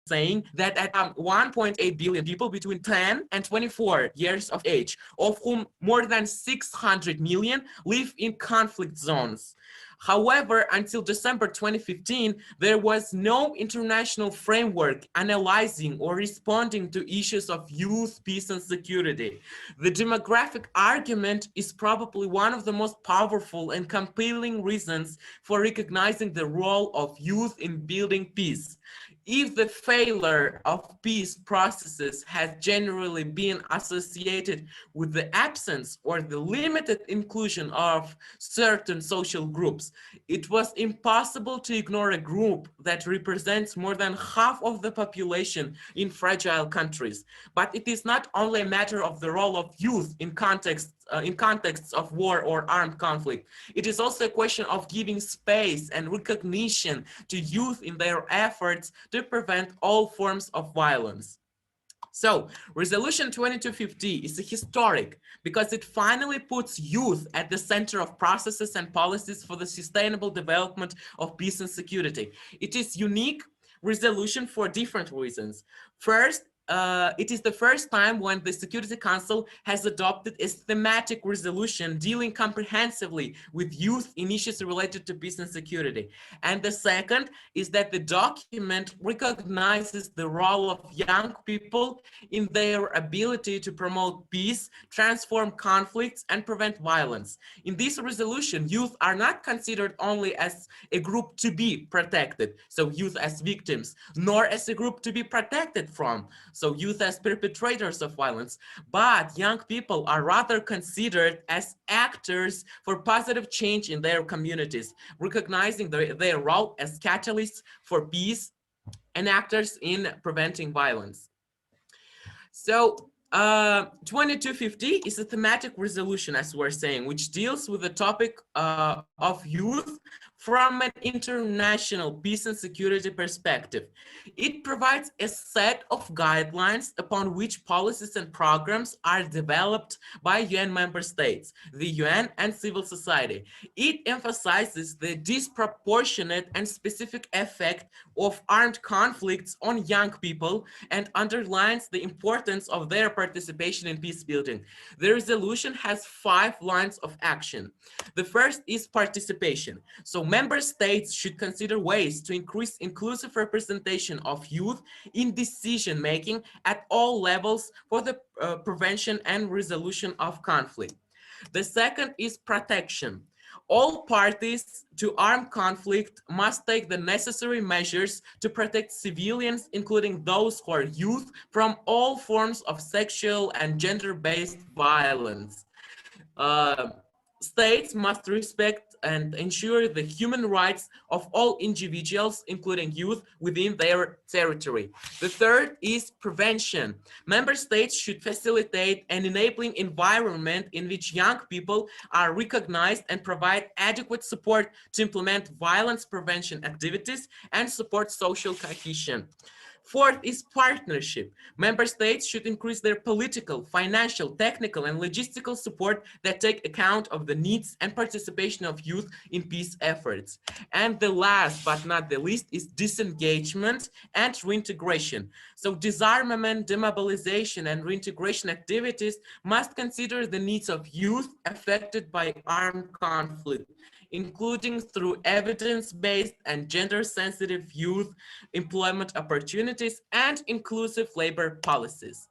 saying that at 1.8 billion people between 10 and 24 years of age, of whom more than 600 million live in conflict zones. However, until December 2015, there was no international framework analyzing or responding to issues of youth, peace, and security. The demographic argument is probably one of the most powerful and compelling reasons for recognizing the role of youth in building peace. If the failure of peace processes has generally been associated with the absence or the limited inclusion of certain social groups, it was impossible to ignore a group that represents more than half of the population in fragile countries. But it is not only a matter of the role of youth in contexts of war or armed conflict. It is also a question of giving space and recognition to youth in their efforts to prevent all forms of violence. So Resolution 2250 is historic because it finally puts youth at the center of processes and policies for the sustainable development of peace and security. It is unique resolution for different reasons. First, it is the first time when the Security Council has adopted a thematic resolution dealing comprehensively with youth in issues related to peace and security. And the second is that the document recognizes the role of young people in their ability to promote peace, transform conflicts, and prevent violence. In this resolution, youth are not considered only as a group to be protected, so youth as victims, nor as a group to be protected from, so youth as perpetrators of violence, but young people are rather considered as actors for positive change in their communities, recognizing their role as catalysts for peace and actors in preventing violence. So 2250 is a thematic resolution, as we're saying, which deals with the topic of youth from an international peace and security perspective. It provides a set of guidelines upon which policies and programs are developed by UN member states, the UN, and civil society. It emphasizes the disproportionate and specific effect of armed conflicts on young people and underlines the importance of their participation in peace building. The resolution has 5 lines of action. The first is participation. So member states should consider ways to increase inclusive representation of youth in decision-making at all levels for the prevention and resolution of conflict. The second is protection. All parties to armed conflict must take the necessary measures to protect civilians, including those who are youth, from all forms of sexual and gender-based violence. States must respect and ensure the human rights of all individuals, including youth, within their territory. The third is prevention. Member states should facilitate an enabling environment in which young people are recognized and provide adequate support to implement violence prevention activities and support social cohesion. Fourth is partnership. Member states should increase their political, financial, technical, and logistical support that take account of the needs and participation of youth in peace efforts. And the last but not the least is disengagement and reintegration. So disarmament, demobilization, and reintegration activities must consider the needs of youth affected by armed conflict, including through evidence-based and gender-sensitive youth employment opportunities and inclusive labor policies.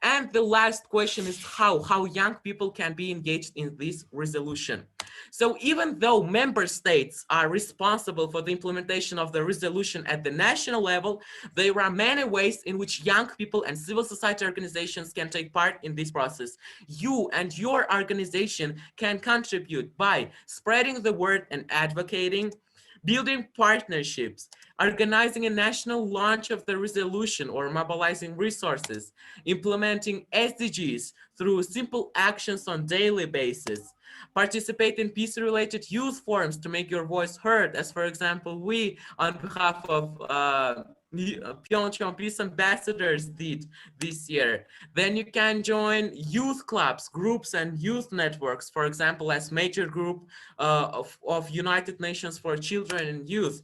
And the last question is how young people can be engaged in this resolution. So even though member states are responsible for the implementation of the resolution at the national level, there are many ways in which young people and civil society organizations can take part in this process. You and your organization can contribute by spreading the word and advocating, building partnerships, organizing a national launch of the resolution or mobilizing resources, implementing SDGs through simple actions on daily basis, participate in peace-related youth forums to make your voice heard, as for example, we on behalf of Pyeongchang Peace Ambassadors did this year. Then you can join youth clubs, groups, and youth networks, for example, as major group of United Nations for Children and Youth.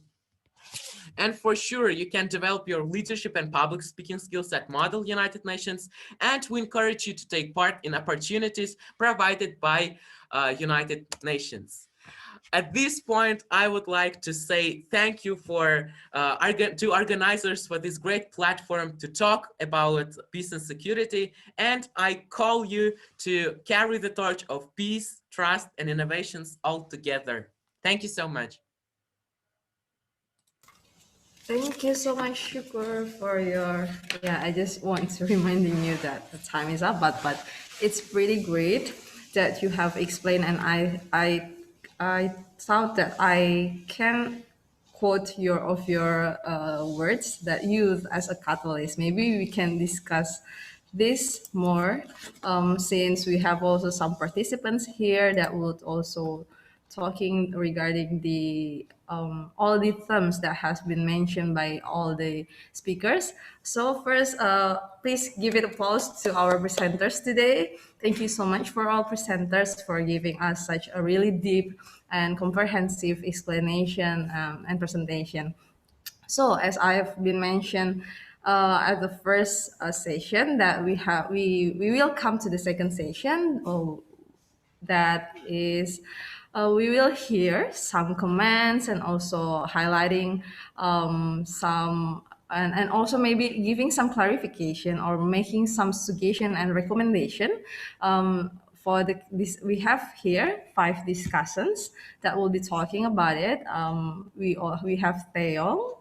And for sure, you can develop your leadership and public speaking skills at Model United Nations, and we encourage you to take part in opportunities provided by United Nations. At this point, I would like to say thank you to organizers for this great platform to talk about peace and security, and I call you to carry the torch of peace, trust, and innovations all together. Thank you so much. Thank you so much, Shukur, for your, yeah, I just want to reminding you that the time is up, but it's pretty great that you have explained, and I thought that I can quote your words that use as a catalyst. Maybe we can discuss this more, since we have also some participants here that would also talking regarding the all the themes that has been mentioned by all the speakers. So first, please give it applause to our presenters today. Thank you so much for all presenters for giving us such a really deep and comprehensive explanation and presentation. So as I have been mentioned at the first session, that we will come to the second session. That is, we will hear some comments and also highlighting some and also maybe giving some clarification or making some suggestion and recommendation for this. We have here 5 discussants that will be talking about it. We have Seoyoung,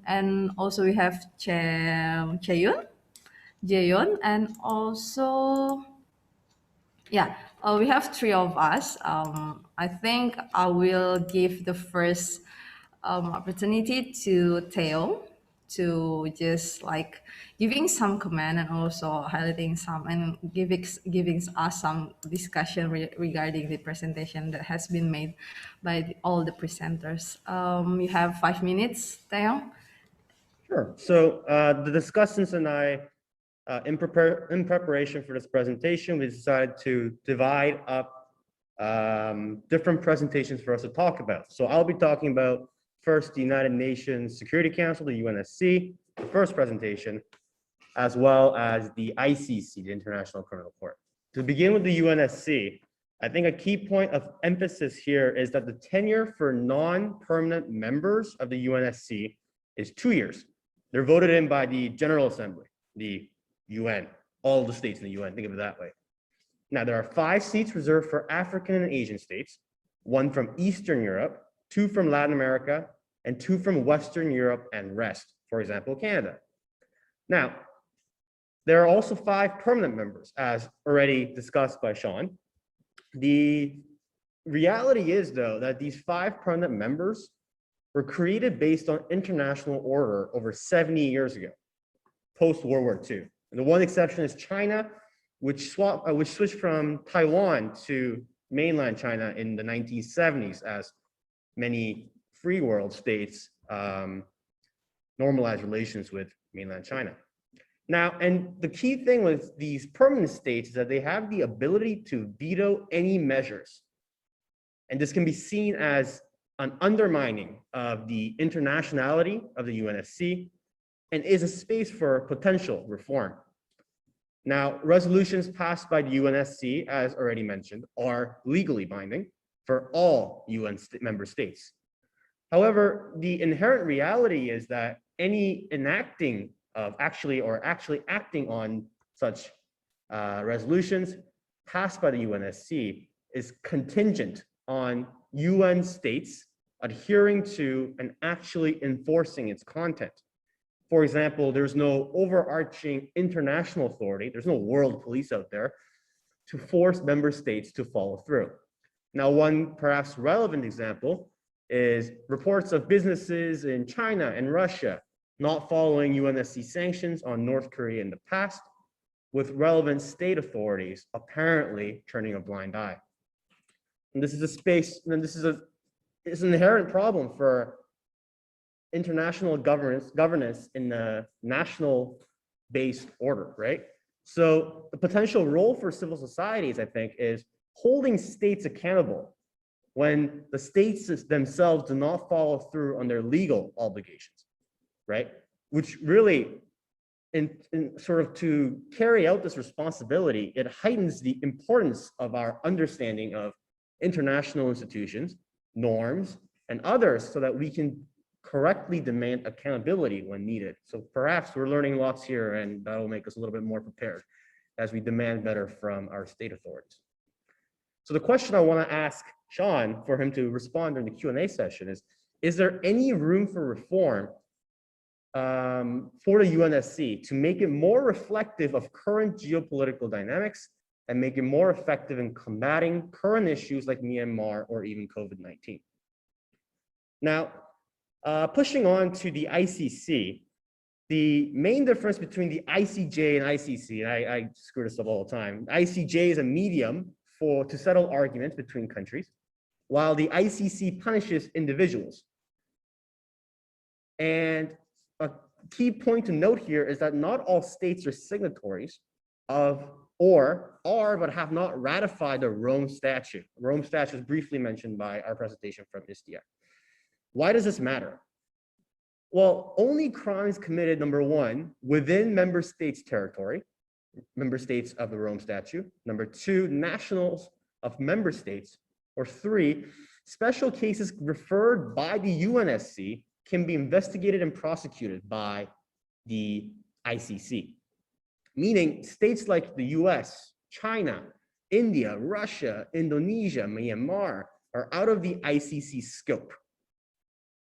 and also we have Jaeyoon, and also, yeah, we have 3 of us. I think I will give the first opportunity to Theo to just like giving some comment and also highlighting some and giving us some discussion regarding the presentation that has been made by all the presenters. You have 5 minutes, Theo. Sure. So the discussants and I, in preparation for this presentation, we decided to divide up different presentations for us to talk about. So I'll be talking about first the United Nations Security Council, the UNSC, the first presentation, as well as the ICC, the International Criminal Court. To begin with the UNSC, I think a key point of emphasis here is that the tenure for non-permanent members of the UNSC is 2 years. They're voted in by the General Assembly, the UN, all the states in the UN, think of it that way. Now, there are 5 seats reserved for African and Asian states, 1 from Eastern Europe, 2 from Latin America, and 2 from Western Europe and rest, for example, Canada. Now, there are also 5 permanent members, as already discussed by Sean. The reality is, though, that these 5 permanent members were created based on international order over 70 years ago, post-World War II. And the one exception is China, which switched from Taiwan to mainland China in the 1970s, as many free world states normalized relations with mainland China. Now, and the key thing with these permanent states is that they have the ability to veto any measures. And this can be seen as an undermining of the internationality of the UNSC and is a space for potential reform. Now, resolutions passed by the UNSC, as already mentioned, are legally binding for all UN member states. However, the inherent reality is that any enacting of actually acting on such resolutions passed by the UNSC is contingent on UN states adhering to and actually enforcing its content. For example, there's no overarching international authority, there's no world police out there to force member states to follow through. Now, one perhaps relevant example is reports of businesses in China and Russia not following UNSC sanctions on North Korea in the past, with relevant state authorities apparently turning a blind eye. And this is a space, and this is an inherent problem for international governance in the national-based order, right? So the potential role for civil societies, I think, is holding states accountable when the states themselves do not follow through on their legal obligations, right? Which really, in sort of to carry out this responsibility, it heightens the importance of our understanding of international institutions, norms, and others so that we can correctly demand accountability when needed. So perhaps we're learning lots here, and that'll make us a little bit more prepared as we demand better from our state authorities. So the question I want to ask Sean for him to respond during the Q&A session is, is there any room for reform for the UNSC to make it more reflective of current geopolitical dynamics and make it more effective in combating current issues like Myanmar or even COVID-19? Now, pushing on to the ICC, the main difference between the ICJ and ICC, and I screw this up all the time, ICJ is a medium to settle arguments between countries, while the ICC punishes individuals. And a key point to note here is that not all states are signatories of or are but have not ratified the Rome Statute. The Rome Statute was briefly mentioned by our presentation from I쉬티아크. Why does this matter? Well, only crimes committed, number one, within member states' territory, member states of the Rome Statute. Number two, nationals of member states. Or three, special cases referred by the UNSC can be investigated and prosecuted by the ICC. Meaning states like the US, China, India, Russia, Indonesia, Myanmar are out of the ICC scope.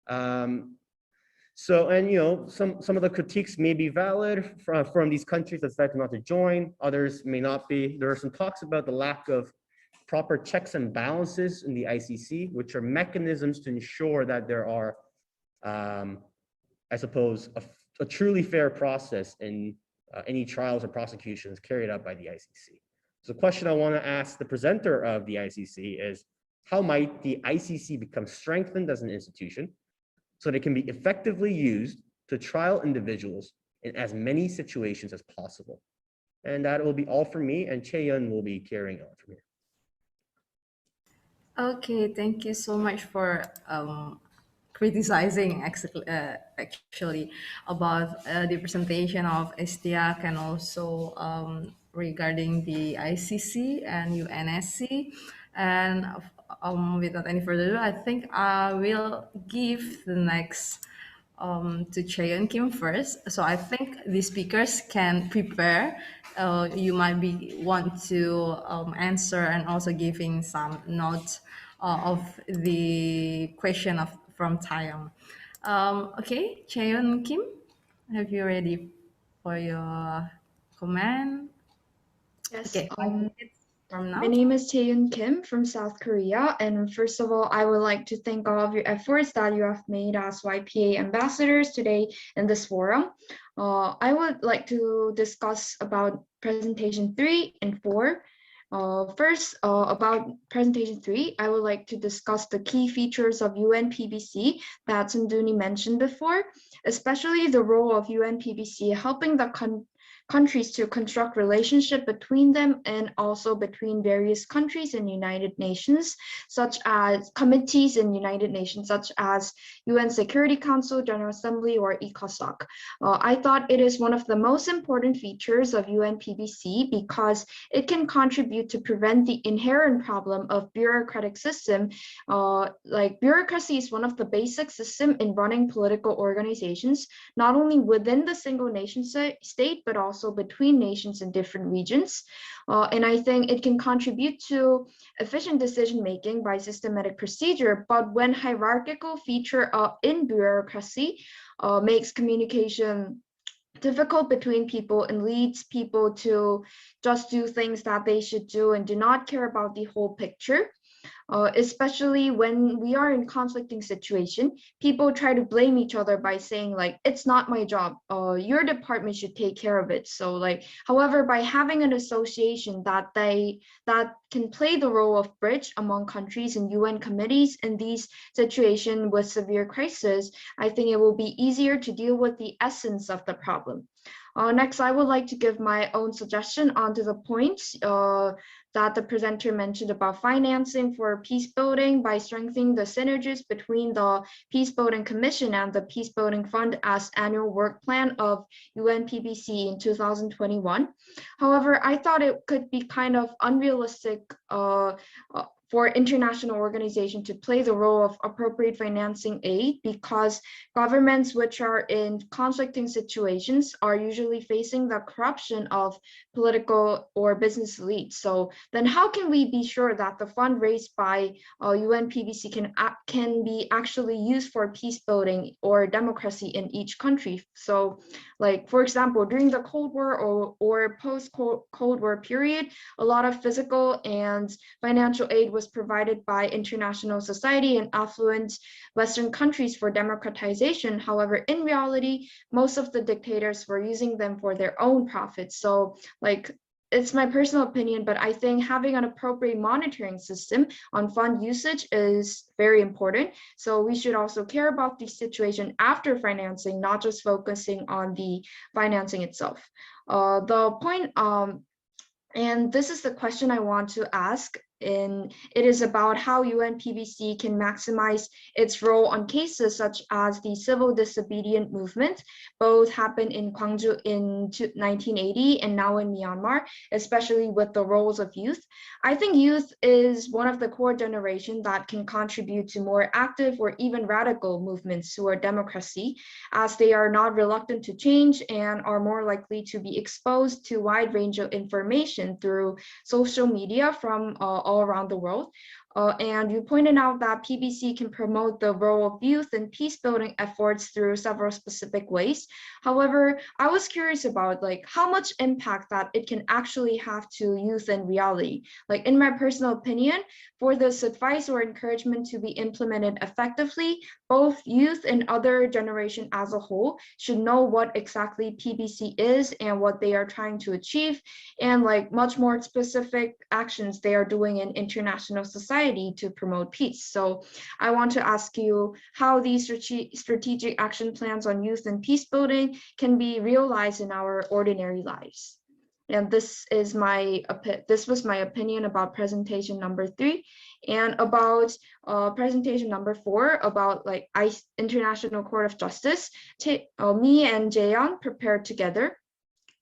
Some of the critiques may be valid from these countries that decided not to join, others may not be. There are some talks about the lack of proper checks and balances in the ICC, which are mechanisms to ensure that there are, I suppose, a truly fair process in any trials or prosecutions carried out by the ICC. So the question I want to ask the presenter of the ICC is, how might the ICC become strengthened as an institution so that it can be effectively used to trial individuals in as many situations as possible? And that will be all for me, and Seoyoung will be carrying on from here. Okay, thank you so much for criticizing actually about the presentation of I쉬티아크 and also regarding the ICC and UNSC. And without any further ado, I think I will give the next to Seoyoung Kim first. So I think the speakers can prepare. You might want to answer and also giving some notes of the question from Seoyoung. Okay, Seoyoung Kim, have you ready for your comment? Yes. Okay, from now. My name is Seoyoung Kim from South Korea, and first of all, I would like to thank all of your efforts that you have made as YPA ambassadors today in this forum. I would like to discuss about presentation 3 and 4. First, about presentation 3, I would like to discuss the key features of UNPBC that Sundani mentioned before, especially the role of UNPBC helping the countries to construct relationship between them and also between various countries in United Nations, such as committees in United Nations, such as UN Security Council, General Assembly, or ECOSOC. I thought it is one of the most important features of UNPBC because it can contribute to prevent the inherent problem of bureaucratic system. Like bureaucracy is one of the basic system in running political organizations, not only within the single nation state, but also between nations in different regions. And I think it can contribute to efficient decision-making by systematic procedure, but when hierarchical feature in bureaucracy makes communication difficult between people and leads people to just do things that they should do and do not care about the whole picture. Especially when we are in conflicting situation, people try to blame each other by saying like, it's not my job, your department should take care of it. So like, however, by having an association that can play the role of bridge among countries and UN committees in these situations with severe crisis, I think it will be easier to deal with the essence of the problem. Next, I would like to give my own suggestion onto the points that the presenter mentioned about financing for peace building by strengthening the synergies between the Peace Building Commission and the Peace Building Fund as annual work plan of UNPBC in 2021. However, I thought it could be kind of unrealistic for international organizations to play the role of appropriate financing aid, because governments which are in conflicting situations are usually facing the corruption of political or business elites. So then how can we be sure that the fund raised by UNPBC can be actually used for peace building or democracy in each country? So like, for example, during the Cold War or post-Cold War period, a lot of physical and financial aid was provided by international society and affluent Western countries for democratization. However, in reality, most of the dictators were using them for their own profits. So like, it's my personal opinion, but I think having an appropriate monitoring system on fund usage is very important. So we should also care about the situation after financing, not just focusing on the financing itself. The point, and this is the question I want to ask, and it is about how UNPBC can maximize its role on cases such as the civil disobedient movement. Both happened in Gwangju in 1980 and now in Myanmar, especially with the roles of youth. I think youth is one of the core generation that can contribute to more active or even radical movements toward democracy, as they are not reluctant to change and are more likely to be exposed to a wide range of information through social media from all around the world. And you pointed out that PBC can promote the role of youth in peace building efforts through several specific ways. However, I was curious about like how much impact that it can actually have to youth in reality. Like in my personal opinion, for this advice or encouragement to be implemented effectively, both youth and other generation as a whole should know what exactly PBC is and what they are trying to achieve, and like much more specific actions they are doing in international society to promote peace. So I want to ask you how these strategic action plans on youth and peace building can be realized in our ordinary lives. And this was my opinion about presentation number 3, and about presentation number 4 about like International Court of Justice. Me and Seoyoung prepared together.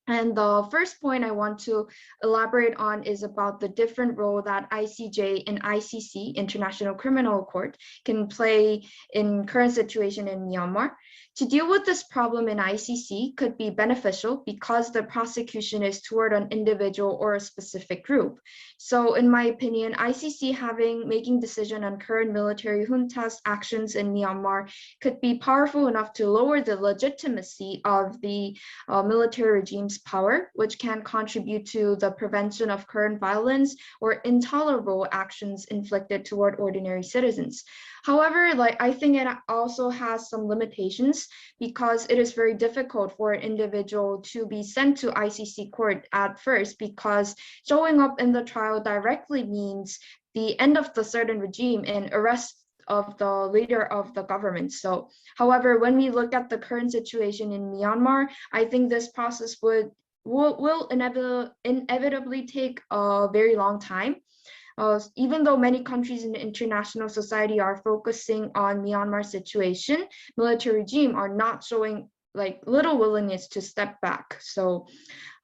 And the first point I want to elaborate on is about the different role that ICJ and ICC, International Criminal Court, can play in current situation in Myanmar. To deal with this problem in ICC could be beneficial because the prosecution is toward an individual or a specific group. So in my opinion, ICC making decision on current military junta's actions in Myanmar could be powerful enough to lower the legitimacy of the military regime's power, which can contribute to the prevention of current violence or intolerable actions inflicted toward ordinary citizens. However, like I think it also has some limitations because it is very difficult for an individual to be sent to ICC court at first, because showing up in the trial directly means the end of the certain regime and arrest of the leader of the government. So, however, when we look at the current situation in Myanmar, I think this process will inevitably take a very long time. Even though many countries in the international society are focusing on Myanmar's situation, military regime are not showing like little willingness to step back. So,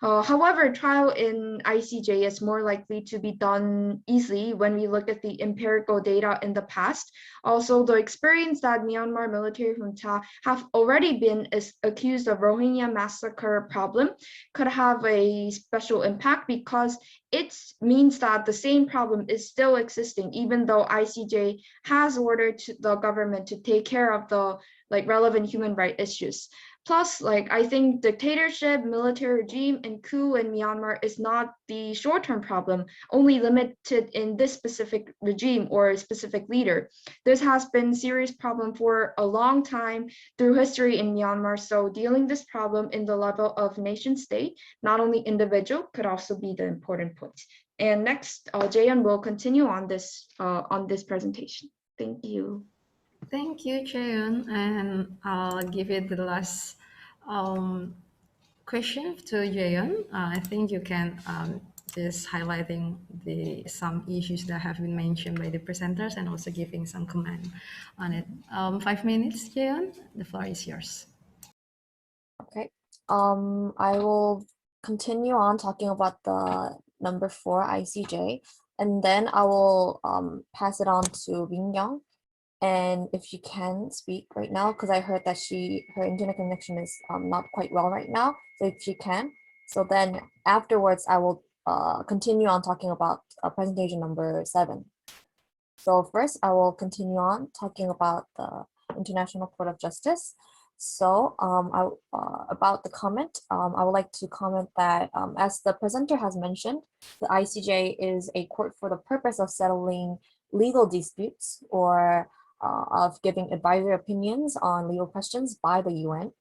however, trial in ICJ is more likely to be done easily when we look at the empirical data in the past. Also, the experience that Myanmar military junta have already been accused of Rohingya massacre problem could have a special impact, because it means that the same problem is still existing, even though ICJ has ordered the government to take care of the relevant human rights issues. Plus, I think dictatorship, military regime, and coup in Myanmar is not the short-term problem, only limited in this specific regime or a specific leader. This has been serious problem for a long time through history in Myanmar. So dealing this problem in the level of nation state, not only individual, could also be the important point. And next, Jayan will continue on this presentation. Thank you. Thank you, Jaeyoung, and I'll give it the last question to Jaeyoung. I think you can just highlighting some issues that have been mentioned by the presenters and also giving some comment on it. 5 minutes, Jaeyoung, the floor is yours. Okay, I will continue on talking about the number 4 ICJ. And then I will pass it on to Mingyong. And if she can speak right now, because I heard that her internet connection is not quite well right now. So if she can, so then afterwards I will continue on talking about presentation number 7. So first I will continue on talking about the International Court of Justice. So about the comment, I would like to comment that as the presenter has mentioned, the ICJ is a court for the purpose of settling legal disputes or of giving advisory opinions on legal questions by the UN.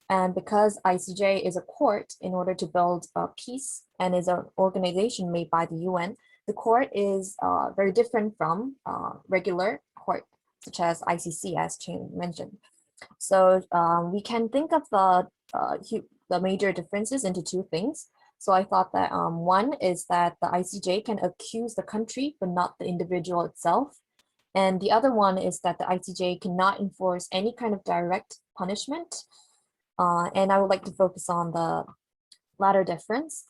And because ICJ is a court in order to build peace and is an organization made by the UN, the court is very different from regular court, such as ICC, as Chang mentioned. So we can think of the major differences into 2 things. So I thought that one is that the ICJ can accuse the country, but not the individual itself. And the other one is that the ICJ cannot enforce any kind of direct punishment. And I would like to focus on the latter difference.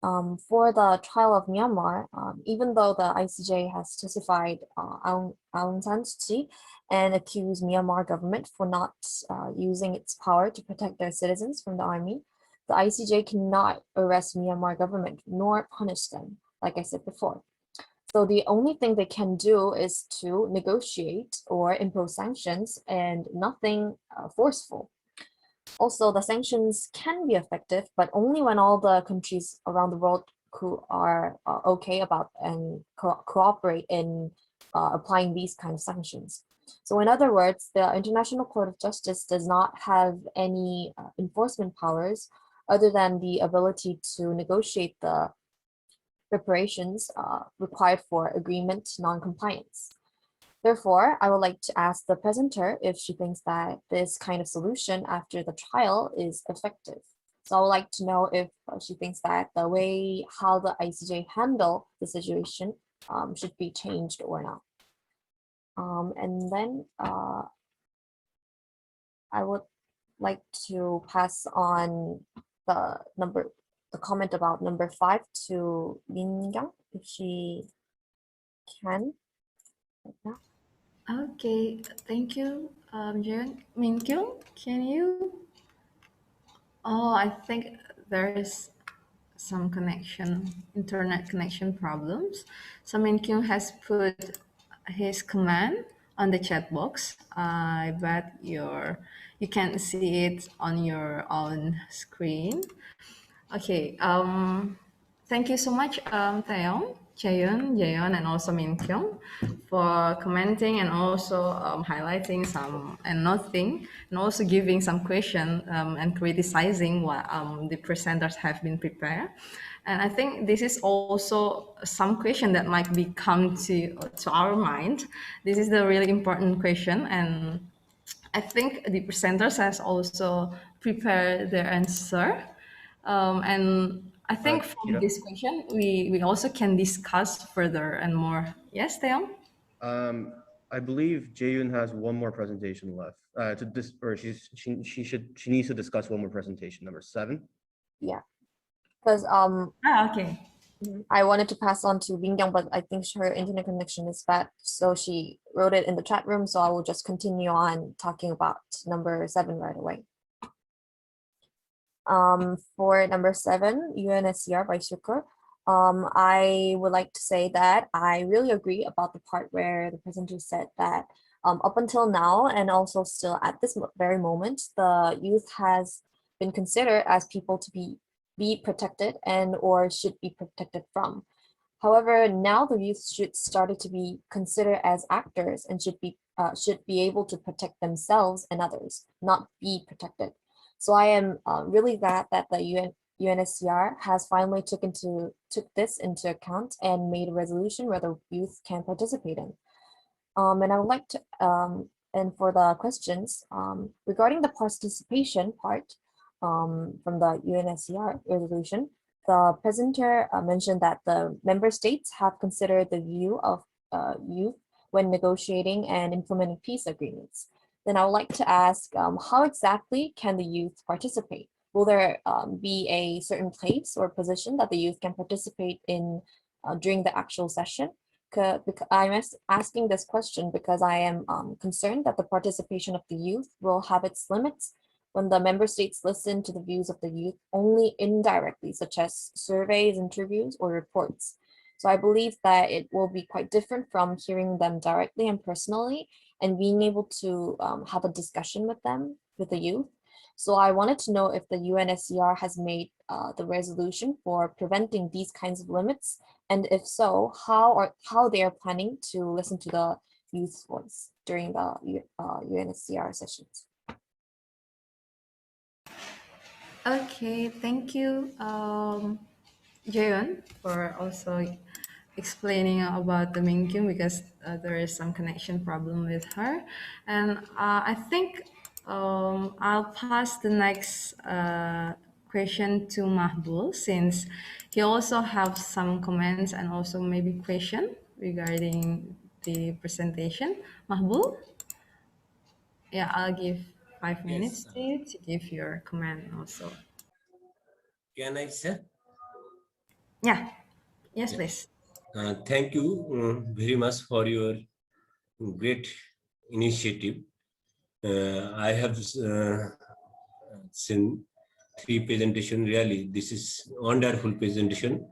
For the trial of Myanmar, even though the ICJ has justified Aung San Suu Kyi and accused Myanmar government for not using its power to protect their citizens from the army, the ICJ cannot arrest Myanmar government nor punish them, like I said before. So the only thing they can do is to negotiate or impose sanctions and nothing forceful. Also, the sanctions can be effective, but only when all the countries around the world who are okay about and cooperate in applying these kind of sanctions. So in other words, the International Court of Justice does not have any enforcement powers other than the ability to negotiate the preparations required for agreement non-compliance. Therefore, I would like to ask the presenter if she thinks that this kind of solution after the trial is effective. So I would like to know if she thinks that the way how the ICJ handle the situation should be changed or not. And then I would like to pass on the comment about number 5 to Min Young, if she can. Okay, thank you, Jang. Min Kyung, can you? Oh, I think there is some internet connection problems. So Min Kyung has put his command on the chat box. I bet you can see it on your own screen. Okay, thank you so much, Taeyong, Chaeyoung, Jaeyeon, and also Min Kyung for commenting and also highlighting some and noting and also giving some question and criticizing what the presenters have been prepared. And I think this is also some question that might be come to our mind. This is the really important question, and I think the presenters has also prepared their answer. And I think from Chikita? this question, we also can discuss further and more. Yes, Taeyong? I believe Jaeyoon has one more presentation left. She needs to discuss one more presentation, number 7. Yeah, because Okay. I wanted to pass on to Bingyang, but I think her internet connection is bad, so she wrote it in the chat room. So I will just continue on talking about number 7 right away. For number 7, UNSCR by Shukur, I would like to say that I really agree about the part where the presenter said that up until now and also still at this very moment, the youth has been considered as people to be protected and or should be protected from. However, now the youth should start to be considered as actors and should be able to protect themselves and others, not be protected. So I am really glad that the UNSCR has finally took this into account and made a resolution where the youth can participate in. And I would like to, and for the questions, regarding the participation part from the UNSCR resolution, the presenter mentioned that the member states have considered the view of youth when negotiating and implementing peace agreements. Then I would like to ask, how exactly can the youth participate? Will there be a certain place or position that the youth can participate in during the actual session. I'm asking this question because I am concerned that the participation of the youth will have its limits when the member states listen to the views of the youth only indirectly, such as surveys, interviews, or reports. So I believe that it will be quite different from hearing them directly and personally and being able to have a discussion with them, with the youth. So I wanted to know if the UNSCR has made the resolution for preventing these kinds of limits, and if so, how they are planning to listen to the youth's voice during the UNSCR sessions. Okay, thank you, Jayon, for also explaining about the Minkyung, because there is some connection problem with her. And I think I'll pass the next question to Mahbul, since he also have some comments and also maybe question regarding the presentation. Mahbul? Yeah, I'll give 5 minutes Yes. to you to give your comment also. Can I say? Yeah. Yes, Yes. please. Thank you very much for your great initiative. I have seen 3 presentations. Really, this is wonderful presentation.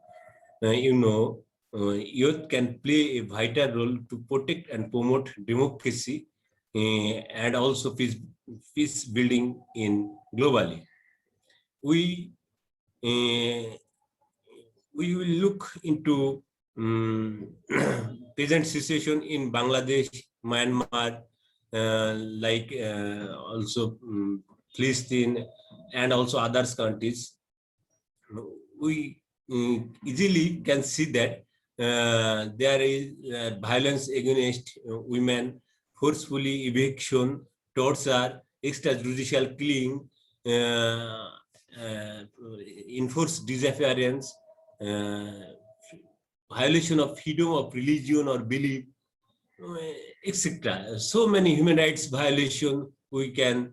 Youth can play a vital role to protect and promote democracy and also peace building in globally. We will look into present situation in Bangladesh, Myanmar, also Palestine, and also other countries. We easily can see that there is violence against women, forcefully eviction, torture, extrajudicial killing, enforced disappearance, violation of freedom of religion or belief, etc. So many human rights violations we can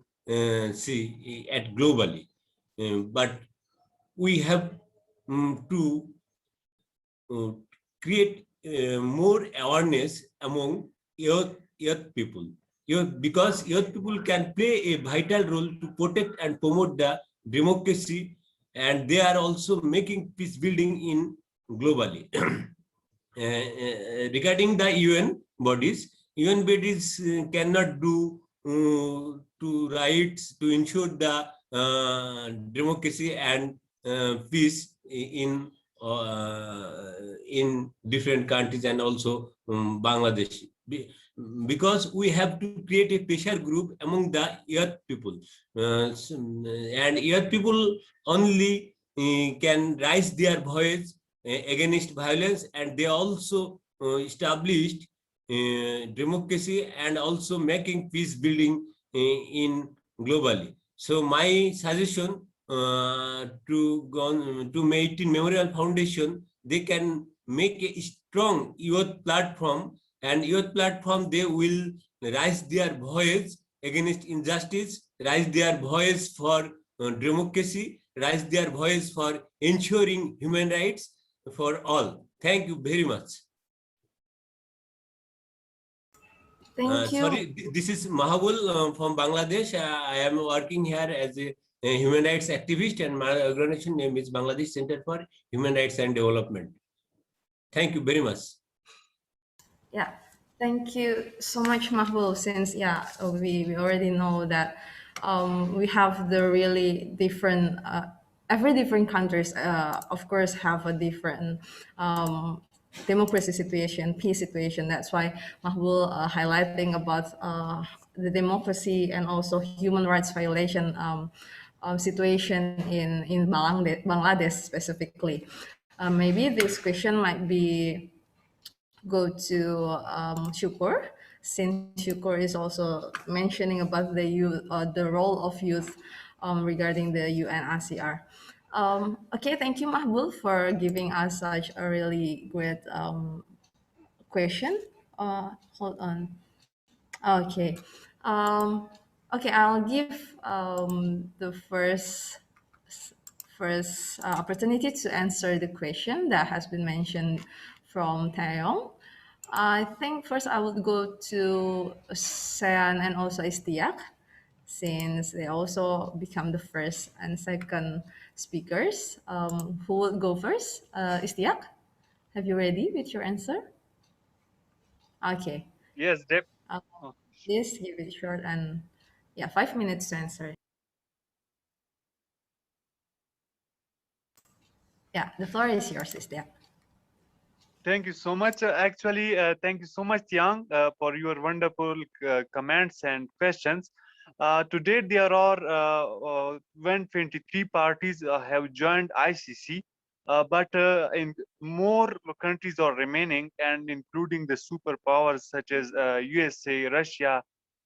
see at globally, but we have to create more awareness among young people. Because young people can play a vital role to protect and promote the democracy, and they are also making peace building in globally. Regarding the UN bodies cannot do to rights to ensure the democracy and peace in different countries and also Bangladesh. Because we have to create a pressure group among the young people, and young people only can raise their voice against violence, and they also established democracy and also making peace building in globally. So my suggestion to Maitin Memorial Foundation, they can make a strong youth platform, and youth platform they will raise their voice against injustice, raise their voice for democracy, raise their voice for ensuring human rights for all. Thank you very much. Thank you. Sorry, this is Mahabul from Bangladesh. I am working here as a human rights activist, and my organization name is Bangladesh Center for Human Rights and Development. Thank you very much. Yeah, thank you so much, Mahbub. Since we already know that we have the really different every different countries of course have a different democracy situation, peace situation. That's why Mahbub highlighting about the democracy and also human rights violation situation in Bangladesh specifically. Maybe this question might be go to Shukur, since Shukur is also mentioning about the youth, the role of youth regarding the UNSCR. Okay, thank you, Mahbub, for giving us such a really great question. Hold on. Okay. Okay, I'll give the first first opportunity to answer the question that has been mentioned from Seoyoung. I think first I would go to Sean and also Istiak, since they also become the first and second speakers. Who would go first? Istiak, have you ready with your answer? Okay. Yes, Deb. Please give it short and 5 minutes to answer. Yeah, the floor is yours, Istiak. Thank you so much. Actually, thank you so much, Yang, for your wonderful comments and questions. To date, there are 123 parties have joined ICC, but in more countries are remaining, and including the superpowers such as USA, Russia,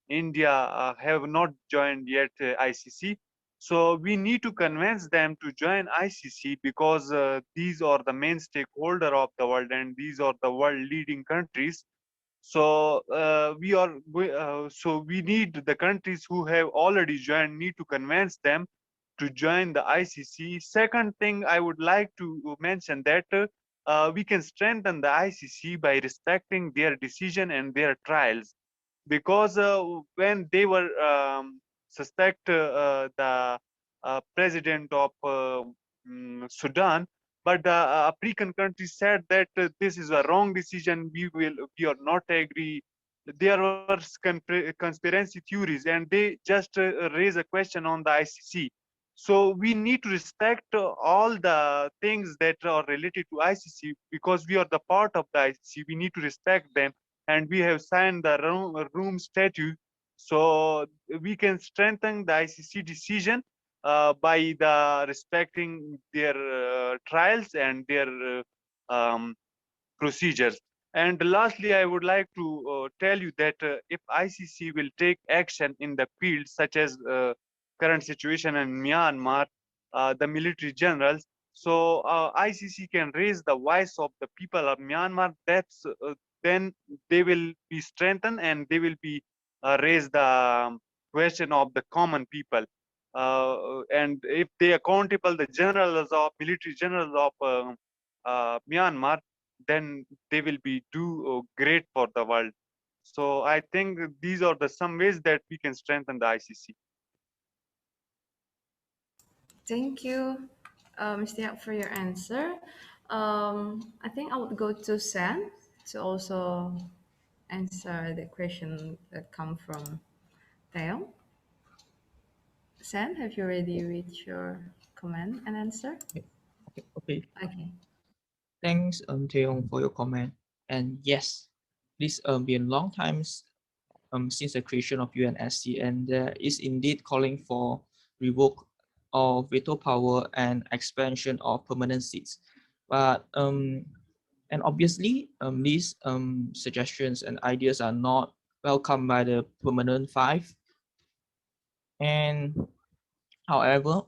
India have not joined yet ICC. So we need to convince them to join ICC because these are the main stakeholder of the world and these are the world leading countries. So we need the countries who have already joined need to convince them to join the ICC. Second thing I would like to mention that we can strengthen the ICC by respecting their decision and their trials, because when they were suspect the president of Sudan, but the African countries said that this is a wrong decision. We are not agree. There were conspiracy theories, and they just raise a question on the ICC. So we need to respect all the things that are related to ICC because we are the part of the ICC. We need to respect them, and we have signed the Rome Statute, so we can strengthen the ICC decision by the respecting their trials and their procedures. And lastly, I would like to tell you that if ICC will take action in the field, such as current situation in Myanmar, the military generals, so ICC can raise the voice of the people of Myanmar. That's then they will be strengthened and they will be raise the question of the common people. And if they accountable the generals of military generals of Myanmar, then they will be do great for the world. So I think these are the some ways that we can strengthen the ICC. Thank you, Mr. Yap, for your answer. I think I would go to Sam to also answer the question that come from Theo. Sam, have you ready with your comment and answer? Okay. Okay. Thanks, Seoyoung, for your comment. And yes, this been a long time since the creation of UNSC, and there is indeed calling for revoke of veto power and expansion of permanent seats. But and obviously, these suggestions and ideas are not welcomed by the permanent five. And however,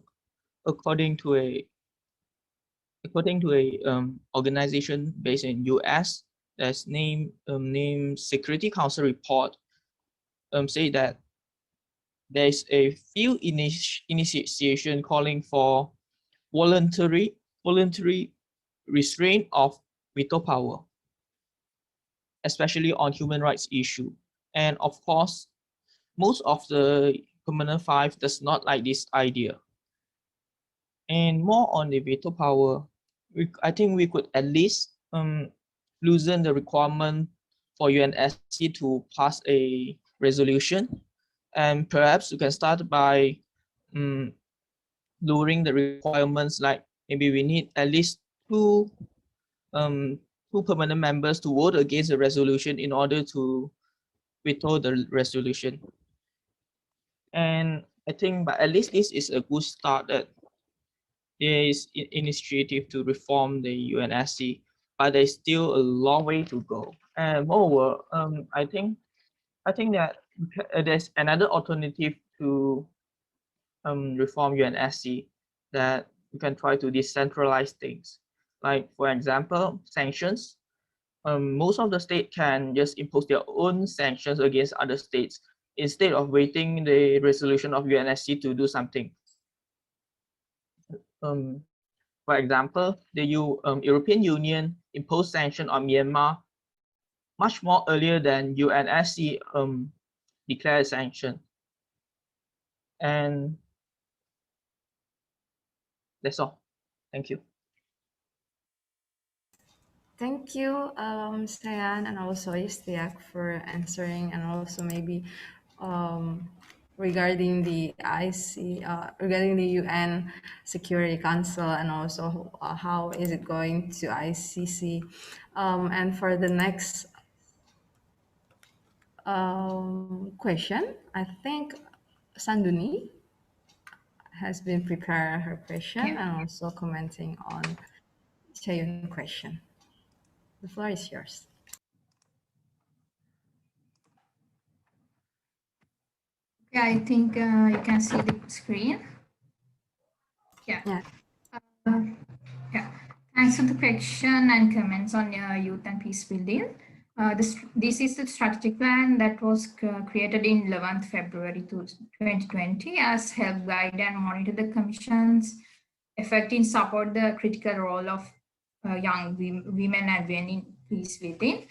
according to a organization based in US that's named Security Council report, say that there's a few initiation calling for voluntary restraint of veto power, especially on human rights issue. And of course, most of the permanent five does not like this idea. And more on the veto power, I think we could at least loosen the requirement for UNSC to pass a resolution, and perhaps we can start by lowering the requirements. Like maybe we need at least two permanent members to vote against the resolution in order to veto the resolution. And I think, but at least this is a good start that there is initiative to reform the UNSC, but there's still a long way to go. And moreover, I think that there's another alternative to reform UNSC, that we can try to decentralize things. Like for example, sanctions. Most of the states can just impose their own sanctions against other states instead of waiting the resolution of UNSC to do something. For example, the European Union imposed sanctions on Myanmar much more earlier than UNSC declared sanction. And that's all. Thank you. Thank you, Sayan, and also I쉬티아크 for answering, and also maybe regarding the regarding the UN Security Council, and also how is it going to ICC. And for the next question, I think Sundani has been preparing her question and also commenting on Seoyoung's question. The floor is yours. Okay, I think you can see the screen. Yeah. Yeah. Thanks for the question and comments on youth and peace building. This is the strategic plan that was created in 11th February 2020 as help guide and monitor the Commission's effect in support the critical role of young women and men in peace building.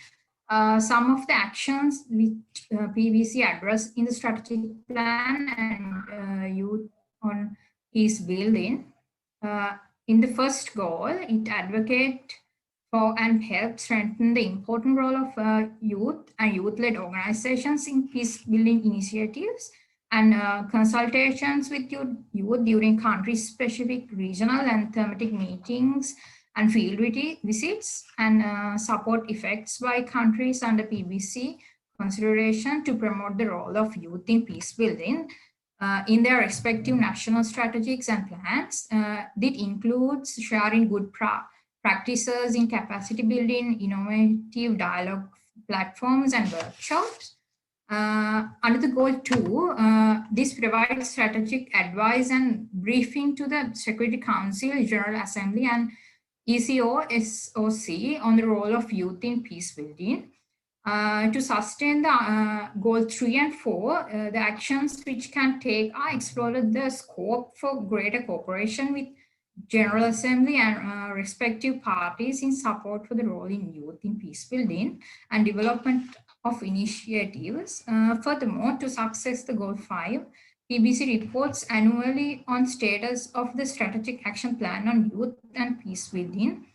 Some of the actions which PBC addressed in the strategic plan and youth on peace building. In the first goal, it advocates for and help strengthen the important role of youth and youth-led organizations in peace-building initiatives and consultations with youth during country-specific regional and thematic meetings and field visits, and support effects by countries under PBC consideration to promote the role of youth in peace building in their respective national strategies and plans. That includes sharing good practices in capacity building, innovative dialogue platforms and workshops. Under the goal 2, this provides strategic advice and briefing to the Security Council, General Assembly and ECOSOC on the role of youth in peace building. To sustain the goal 3 and 4, the actions which can take are explored the scope for greater cooperation with General Assembly and respective parties in support for the role in youth in peace building and development of initiatives. Furthermore, to success the goal 5, PBC reports annually on status of the strategic action plan on youth and peace building.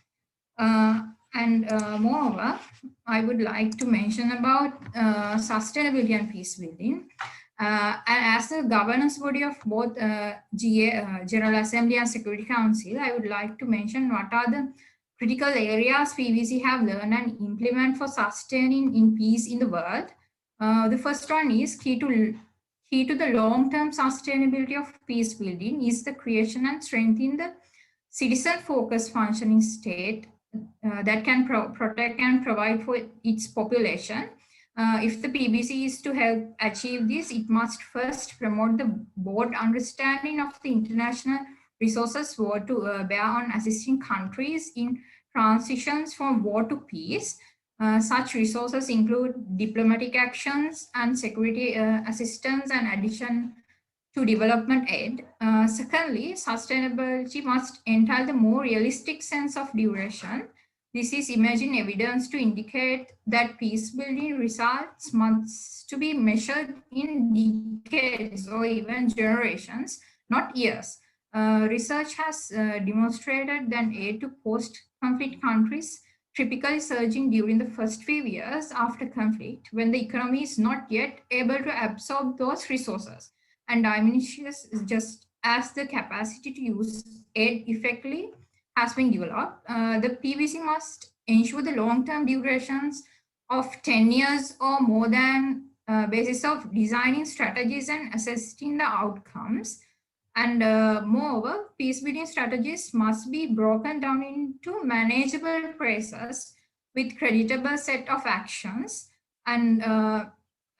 Moreover, I would like to mention about sustainability and peace building. As the governance body of both General Assembly and Security Council, I would like to mention what are the critical areas PBC have learned and implement for sustaining in peace in the world. The first one is key to the long-term sustainability of peace building is the creation and strengthening the citizen-focused functioning state that can protect and provide for its population. If the PBC is to help achieve this, it must first promote the broad understanding of the international resources brought to bear on assisting countries in transitions from war to peace. Such resources include diplomatic actions and security assistance and addition to development aid. Secondly, sustainability must entail the more realistic sense of duration. This is emerging evidence to indicate that peace building results must to be measured in decades or even generations, not years. Research has demonstrated that aid to post-conflict countries typically surging during the first few years after conflict, when the economy is not yet able to absorb those resources and diminishes just as the capacity to use aid effectively has been developed. The PBC must ensure the long-term durations of 10 years or more than basis of designing strategies and assessing the outcomes. And moreover, peace-building strategies must be broken down into manageable phases with creditable set of actions. And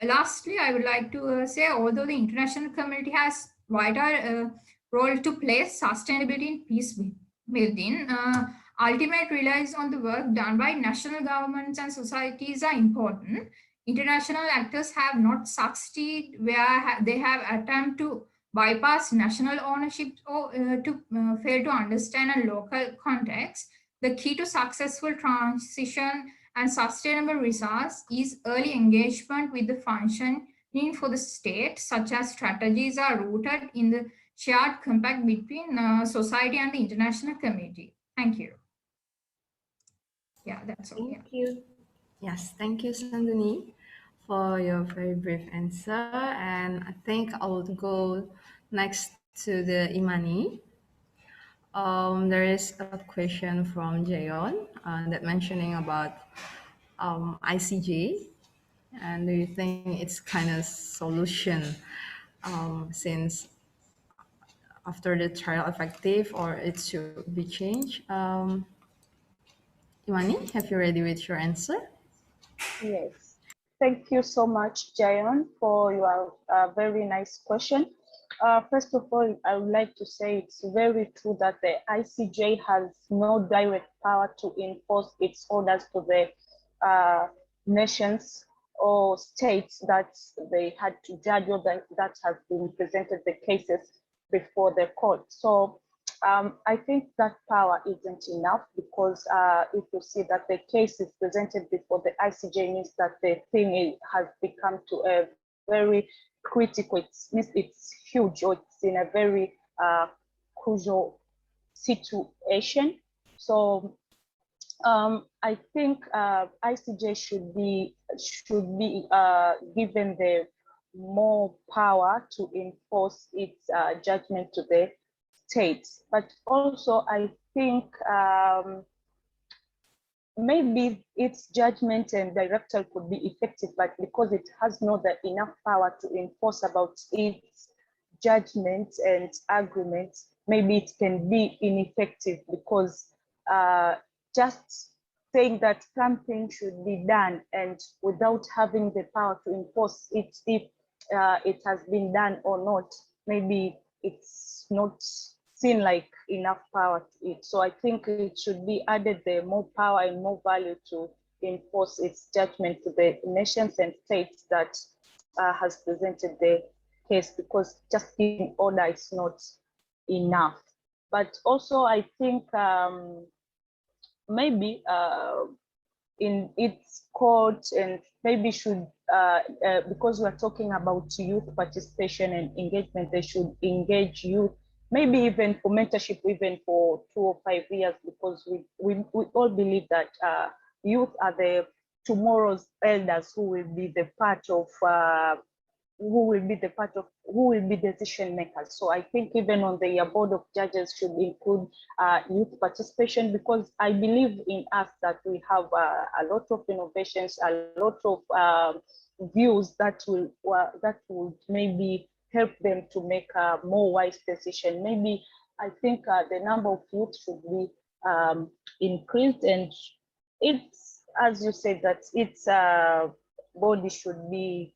lastly, I would like to say, although the international community has vital role to play, sustainability in peace building, ultimate relies on the work done by national governments and societies are important. International actors have not succeeded where they have attempted to bypass national ownership or to fail to understand a local context. The key to successful transition and sustainable results is early engagement with the functioning for the state, such as strategies are rooted in the shared compact between society and the international community. Thank you. Yeah, that's all. Thank you. Yes, thank you, Sundani, for your very brief answer. And I think I would go next to the Imani. There is a question from Jayon that mentioning about ICJ, and do you think it's kind of solution since after the trial effective, or it should be changed? Imani, have you ready with your answer? Yes. Thank you so much, Jayon, for your very nice question. First of all, I would like to say it's very true that the ICJ has no direct power to enforce its orders to the nations or states that they had to judge or that have been presented the cases before the court. So I think that power isn't enough because if you see that the case is presented before the ICJ means that the thing has become to a very critical, it's huge, or it's in a very crucial situation. So I think ICJ should be given the more power to enforce its judgment to the states. But also I think maybe its judgment and directive could be effective, but because it has not enough power to enforce about its judgments and agreements, maybe it can be ineffective because just saying that something should be done and without having the power to enforce it, if it has been done or not, maybe it's not seen like enough power to it. So I think it should be added the more power and more value to enforce its judgment to the nations and states that has presented the case, because just giving order is not enough. But also I think maybe in its court and maybe should, because we're talking about youth participation and engagement, they should engage youth, maybe even for mentorship, even for 2 or 5 years, because we all believe that youth are the tomorrow's elders who will be the part of who will be decision makers. So I think even on the board of judges should include youth participation, because I believe in us that we have a lot of innovations, a lot of views that will maybe help them to make a more wise decision. Maybe I think the number of youth should be increased, and it's, as you said, that its body should be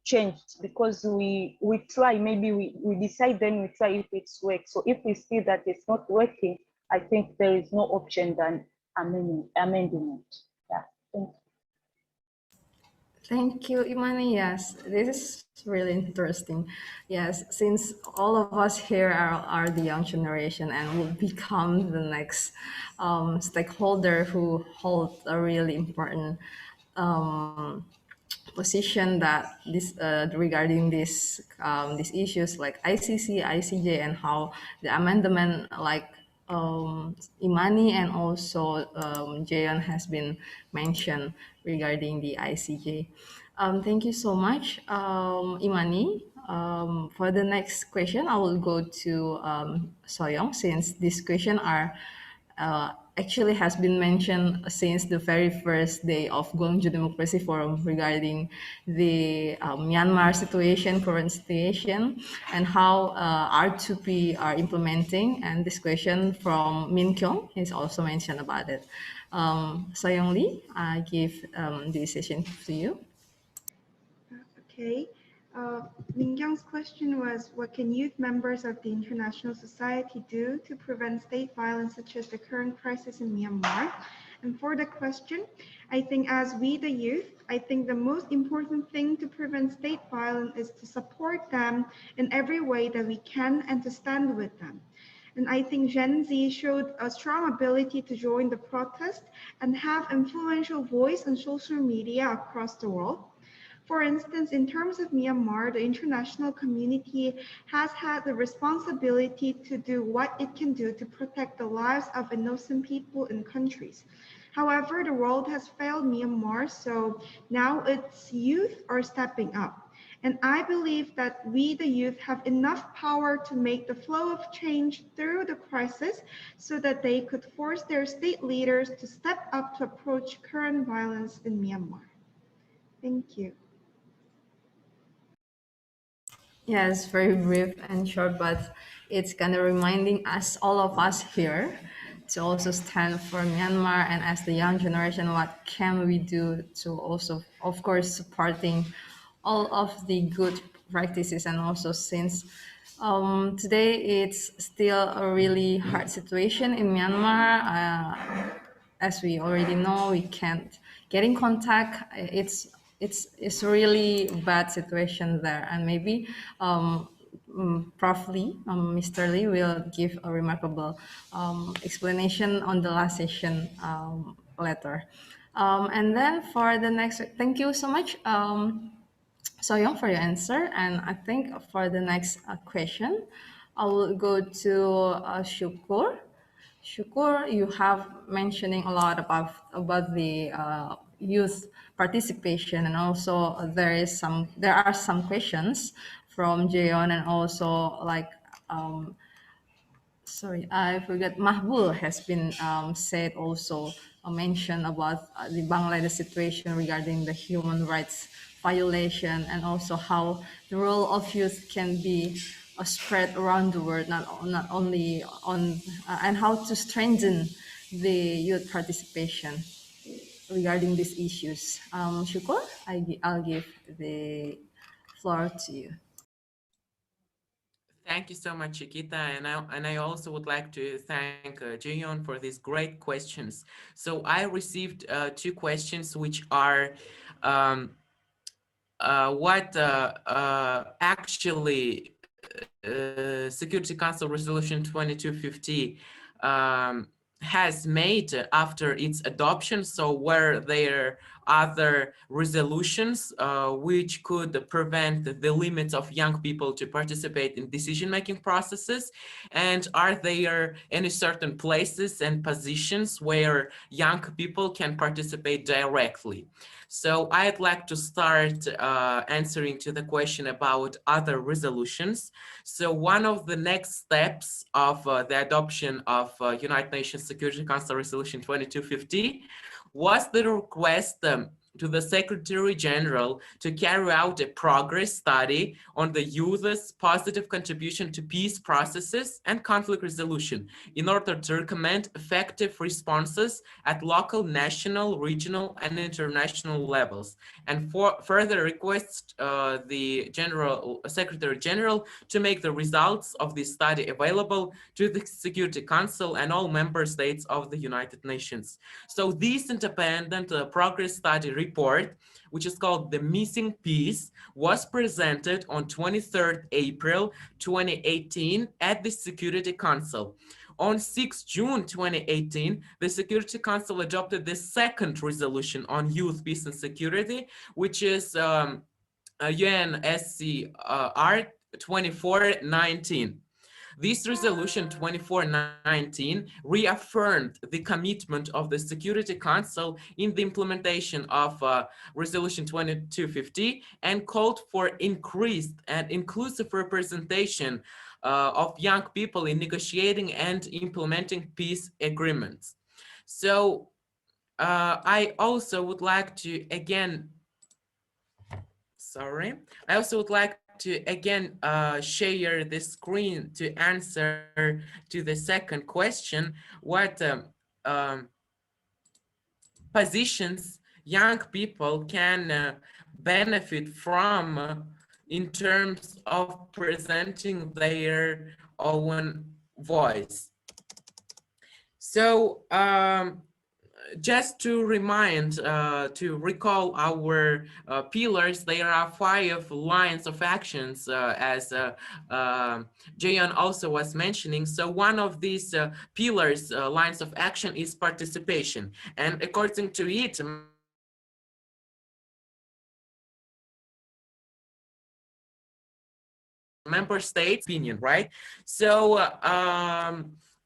changed, because we try, maybe we decide, then we try if it's works. So if we see that it's not working, I think there is no option than amending it. Yeah, thank you. Thank you, Imani. Yes, this is really interesting. Yes, since all of us here are the young generation and will become the next stakeholder who hold a really important position that this regarding these issues like ICC, ICJ, and how the amendment, like Imani and also Jayon has been mentioned regarding the ICJ. Thank you so much, Imani. For the next question, I will go to Seoyoung, since these questions are actually has been mentioned since the very first day of Gwangju Democracy Forum regarding the Myanmar situation, current situation, and how R2p are implementing. And this question from Min Kyung is also mentioned about it. Seoyoung Lee, I give this session to you. Okay. Min Kyung's question was, what can youth members of the international society do to prevent state violence such as the current crisis in Myanmar? And for the question, I think as we, the youth, I think the most important thing to prevent state violence is to support them in every way that we can and to stand with them. And I think Gen Z showed a strong ability to join the protest and have influential voice on social media across the world. For instance, in terms of Myanmar, the international community has had the responsibility to do what it can do to protect the lives of innocent people in countries. However, the world has failed Myanmar, so now its youth are stepping up. And I believe that we, the youth, have enough power to make the flow of change through the crisis so that they could force their state leaders to step up to approach current violence in Myanmar. Thank you. Yes, very brief and short, but it's kind of reminding us, all of us here, to also stand for Myanmar, and as the young generation, what can we do to also, of course, supporting all of the good practices. And also, since today it's still a really hard situation in Myanmar, as we already know, we can't get in contact. It's really bad situation there, and maybe Prof. Lee, Mr. Lee will give a remarkable explanation on the last session later. And then for the next, thank you so much, Seoyoung, for your answer. And I think for the next question, I will go to Shukur. Shukur, you have mentioning a lot about the youth participation, and also there are some questions from Jeon, and also like sorry, I forgot, Mahbul has been said also, mentioned about the Bangladesh situation regarding the human rights violation, and also how the role of youth can be spread around the world, not only on, and how to strengthen the youth participation regarding these issues. Shukur, I'll give the floor to you. Thank you so much, Chikita, and I also would like to thank Jeon for these great questions. So I received two questions, which are what actually Security Council Resolution 2250 has made after its adoption. So were there other resolutions which could prevent the limits of young people to participate in decision-making processes? And are there any certain places and positions where young people can participate directly? So I'd like to start answering to the question about other resolutions. So one of the next steps of the adoption of United Nations Security Council Resolution 2250 was the request to the Secretary General to carry out a progress study on the youth's positive contribution to peace processes and conflict resolution in order to recommend effective responses at local, national, regional, and international levels, and further request the Secretary General to make the results of this study available to the Security Council and all member states of the United Nations. So this independent progress study report, which is called The Missing Piece, was presented on 23rd April 2018 at the Security Council. On 6 June 2018, the Security Council adopted the second resolution on youth, peace, and security, which is UNSCR 2419. This resolution 2419 reaffirmed the commitment of the Security Council in the implementation of Resolution 2250 and called for increased and inclusive representation of young people in negotiating and implementing peace agreements. So I also would like to again, share the screen to answer to the second question, what positions young people can benefit from in terms of presenting their own voice. So just to remind, to recall our pillars, there are 5 lines of actions, as Jayan also was mentioning. So one of these pillars, lines of action, is participation. And according to it, member states' opinion, right? So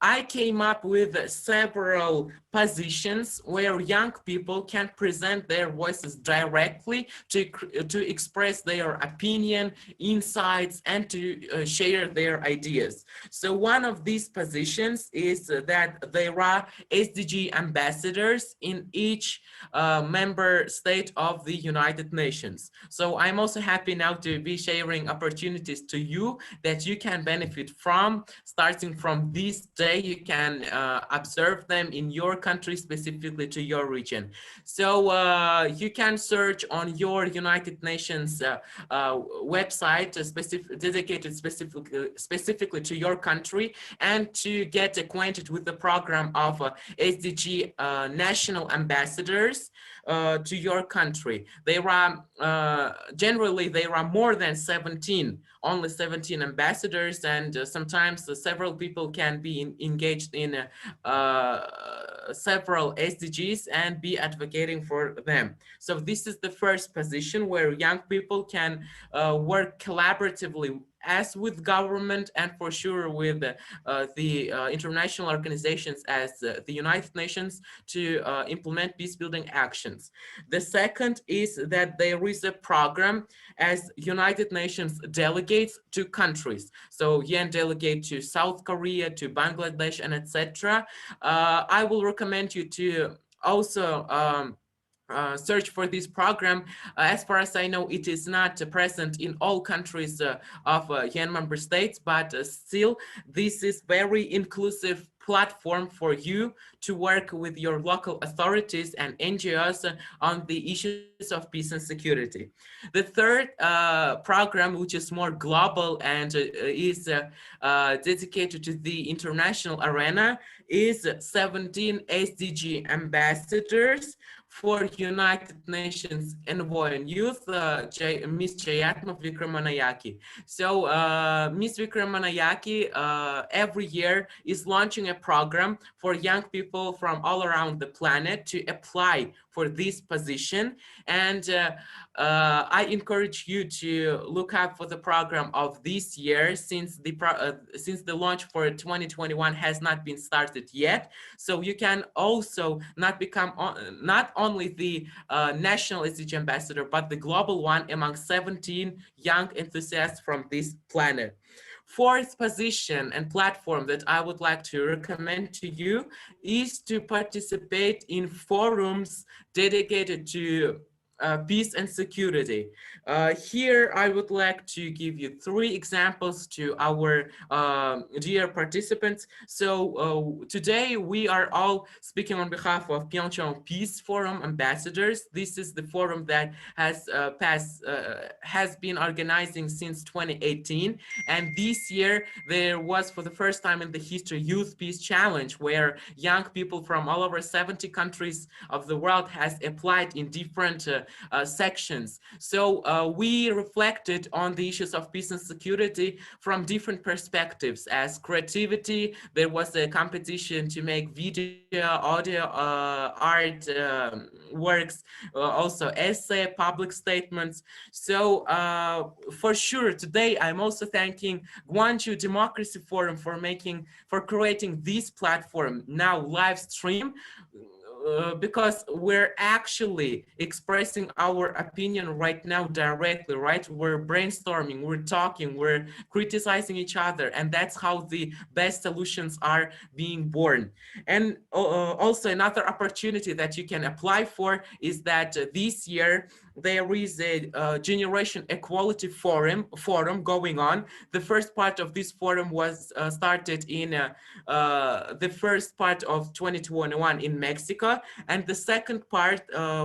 I came up with several positions where young people can present their voices directly to express their opinion, insights, and to share their ideas. So one of these positions is that there are SDG ambassadors in each member state of the United Nations. So I'm also happy now to be sharing opportunities to you that you can benefit from. Starting from this day, you can observe them in your country, specifically to your region. So you can search on your United Nations website dedicated specifically to your country, and to get acquainted with the program of SDG national ambassadors to your country. There are generally there are more than 17, only 17 ambassadors, and sometimes several people can be engaged in several SDGs and be advocating for them. So this is the first position where young people can work collaboratively as with government, and for sure with the international organizations as the United Nations, to implement peace building actions. The second is that there is a program as United Nations delegates to countries. So UN delegate to South Korea, to Bangladesh, and etc. I will recommend you to also search for this program. As far as I know, it is not present in all countries of UN member states, but still this is very inclusive platform for you to work with your local authorities and NGOs on the issues of peace and security. The third program, which is more global and is dedicated to the international arena, is 17 SDG ambassadors for United Nations Envoy on Youth, Ms. Jayatma Vikramanayake. So Ms. Vikramanayake every year is launching a program for young people from all around the planet to apply for this position. And I encourage you to look up for the program of this year, since the launch for 2021 has not been started yet. So you can also not become not only the national SDG ambassador, but the global one among 17 young enthusiasts from this planet. Fourth position and platform that I would like to recommend to you is to participate in forums dedicated to peace and security. Here I would like to give you 3 examples to our dear participants. So today we are all speaking on behalf of Pyeongchang Peace Forum ambassadors. This is the forum that has been organizing since 2018, and this year there was, for the first time in the history, Youth Peace Challenge, where young people from all over 70 countries of the world has applied in different sections. So we reflected on the issues of peace and security from different perspectives. As creativity, there was a competition to make video, audio, art works, also essay, public statements. So for sure, today I'm also thanking Gwangju Democracy Forum for creating this platform, now live stream, because we're actually expressing our opinion right now directly, right? We're brainstorming, we're talking, we're criticizing each other, and that's how the best solutions are being born. And also another opportunity that you can apply for is that this year there is a Generation Equality Forum going on. The first part of this forum was started in the first part of 2021 in Mexico, and the second part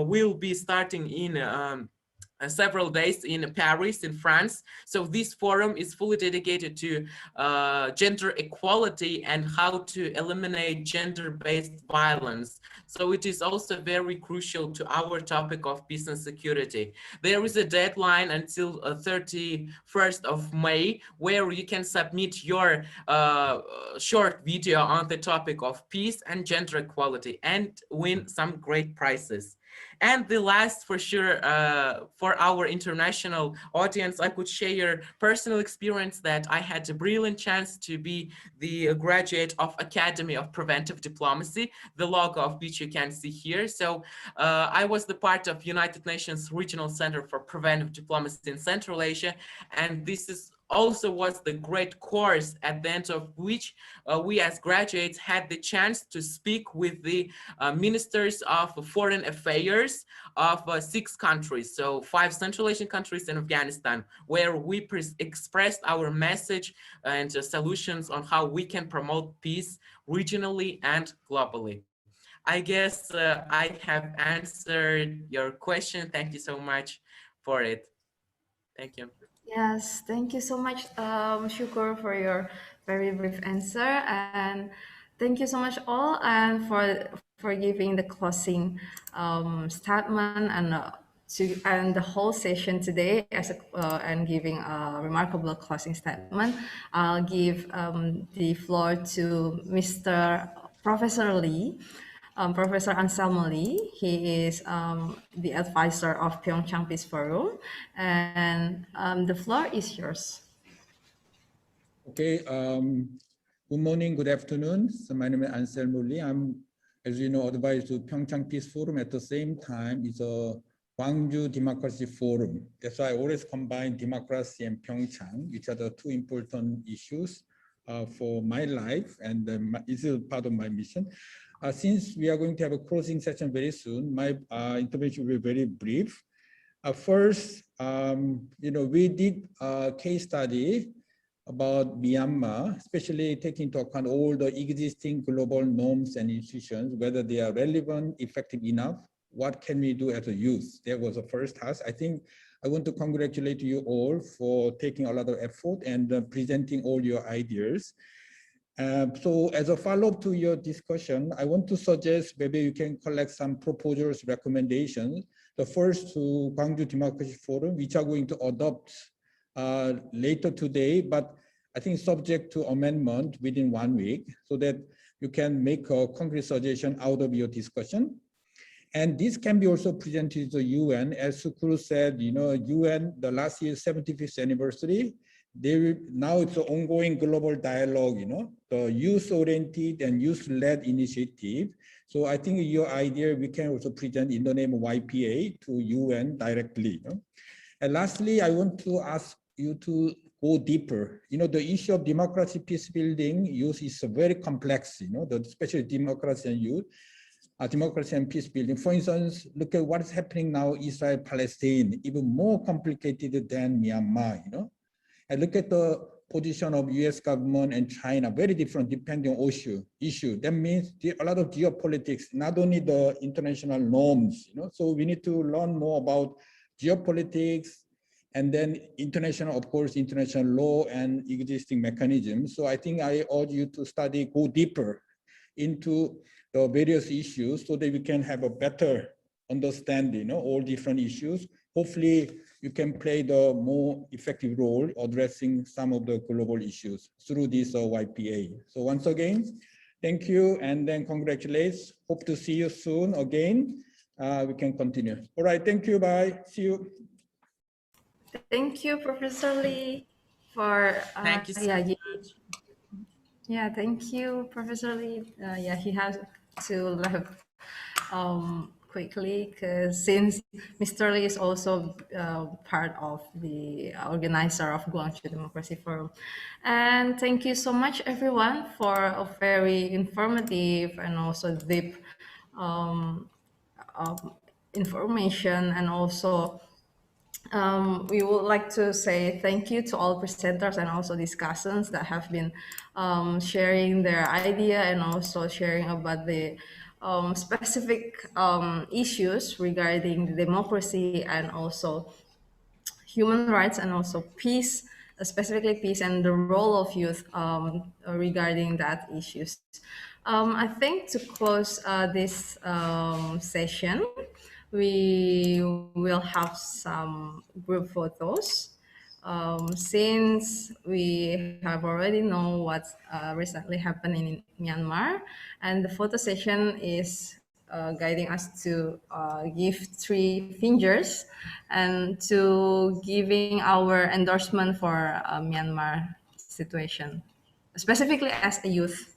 will be starting in several days in Paris, in France. So this forum is fully dedicated to gender equality and how to eliminate gender-based violence. So it is also very crucial to our topic of peace and security. There is a deadline until 31st of May, where you can submit your short video on the topic of peace and gender equality and win some great prizes. And the last, for sure, for our international audience, I could share personal experience that I had a brilliant chance to be the graduate of Academy of Preventive Diplomacy, the logo of which you can see here. So I was the part of United Nations Regional Center for Preventive Diplomacy in Central Asia, and this is also was the great course at the end of which we as graduates had the chance to speak with the ministers of foreign affairs of 6 countries, so 5 Central Asian countries and Afghanistan, where we expressed our message and solutions on how we can promote peace regionally and globally. I guess I have answered your question. Thank you so much for it. Thank you. Yes, thank you so much, Shukur, for your very brief answer, and thank you so much all, and for giving the closing statement and the whole session today as and giving a remarkable closing statement. I'll give the floor to Mr. Professor Lee. Professor Anselmo Lee. He is the advisor of Pyeongchang Peace Forum, and the floor is yours. Okay, good morning, good afternoon. So my name is Anselmo Lee. I'm, as you know, advisor to Pyeongchang Peace Forum. At the same time, it's a Gwangju Democracy Forum. That's why I always combine democracy and Pyeongchang, which are the 2 important issues for my life, and it's part of my mission. Since we are going to have a closing session very soon, my intervention will be very brief. First, we did a case study about Myanmar, especially taking into account all the existing global norms and institutions, whether they are relevant, effective enough. What can we do as a youth? That was the first task. I think I want to congratulate you all for taking a lot of effort and presenting all your ideas. So as a follow-up to your discussion, I want to suggest maybe you can collect some proposals, recommendations. The first to Gwangju Democracy Forum, which are going to adopt later today, but I think subject to amendment within 1 week, so that you can make a concrete suggestion out of your discussion. And this can be also presented to the UN. As Sukuru said, UN, the last year's 75th anniversary, now it's an ongoing global dialogue, the youth-oriented and youth-led initiative. So I think your idea, we can also present in the name of YPA to UN directly. And lastly, I want to ask you to go deeper. The issue of democracy, peace building, youth is very complex, especially democracy and youth. Democracy and peace building. For instance, look at what's happening now, Israel-Palestine, even more complicated than Myanmar, And look at the position of US government and China, very different depending on issue. That means a lot of geopolitics, not only the international norms, So we need to learn more about geopolitics, and then international, of course, international law and existing mechanisms. So I think I urge you to go deeper into the various issues so that we can have a better understanding, all different issues. Hopefully you can play the more effective role addressing some of the global issues through this YPA. So once again, thank you, and then congratulations. Hope to see you soon again. We can continue. All right, thank you, bye, see you. Thank you, Professor Lee, for thank you so much. Yeah, thank you, Professor Lee. He has to leave quickly, because since Mr. Lee is also part of the organizer of Gwangju Democracy Forum. And thank you so much, everyone, for a very informative and also deep information. And also we would like to say thank you to all presenters and also discussants that have been sharing their idea and also sharing about the specific issues regarding the democracy and also human rights and also peace, specifically peace and the role of youth regarding that issues. I think to close this session, we will have some group photos. Since we have already know what's recently happened in Myanmar, and the photo session is guiding us to give 3 fingers and to giving our endorsement for Myanmar situation, specifically as a youth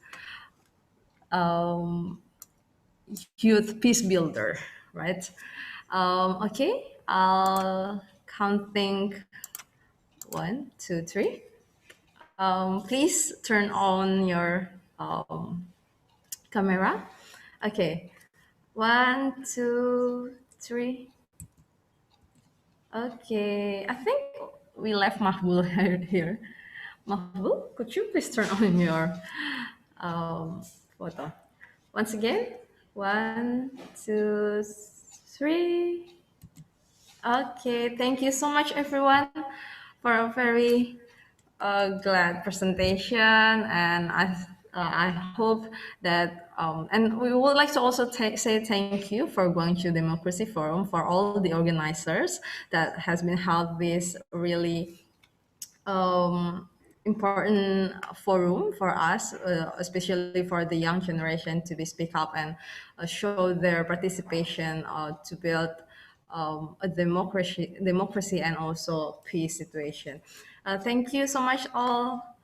peace builder, right? Okay, I'll counting 1, 2, 3. Please turn on your camera. Okay, 1, 2, 3. Okay, I think we left Mahbul here. Mahbul, could you please turn on your photo? Once again, 1, 2, 3. Okay, thank you so much, everyone, for a very glad presentation, and I hope that and we would like to also say thank you for Gwangju Democracy Forum, for all the organizers that has been held this really important forum for us, especially for the young generation to be speak up and show their participation to build a democracy and also peace situation. Thank you so much all.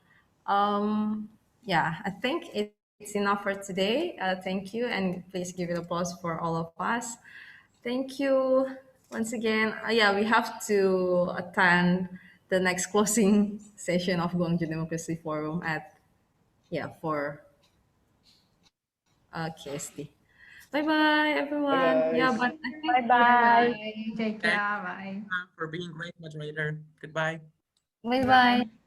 Yeah, I think it's enough for today. Thank you, and please give it applause for all of us. Thank you once again. Yeah, we have to attend the next closing session of Gwangju Democracy Forum at 4 KST. Bye-bye, everyone. Bye, Yeah, guys. but I think Bye-bye. Take care. Bye. For being great moderator. Goodbye. Bye bye.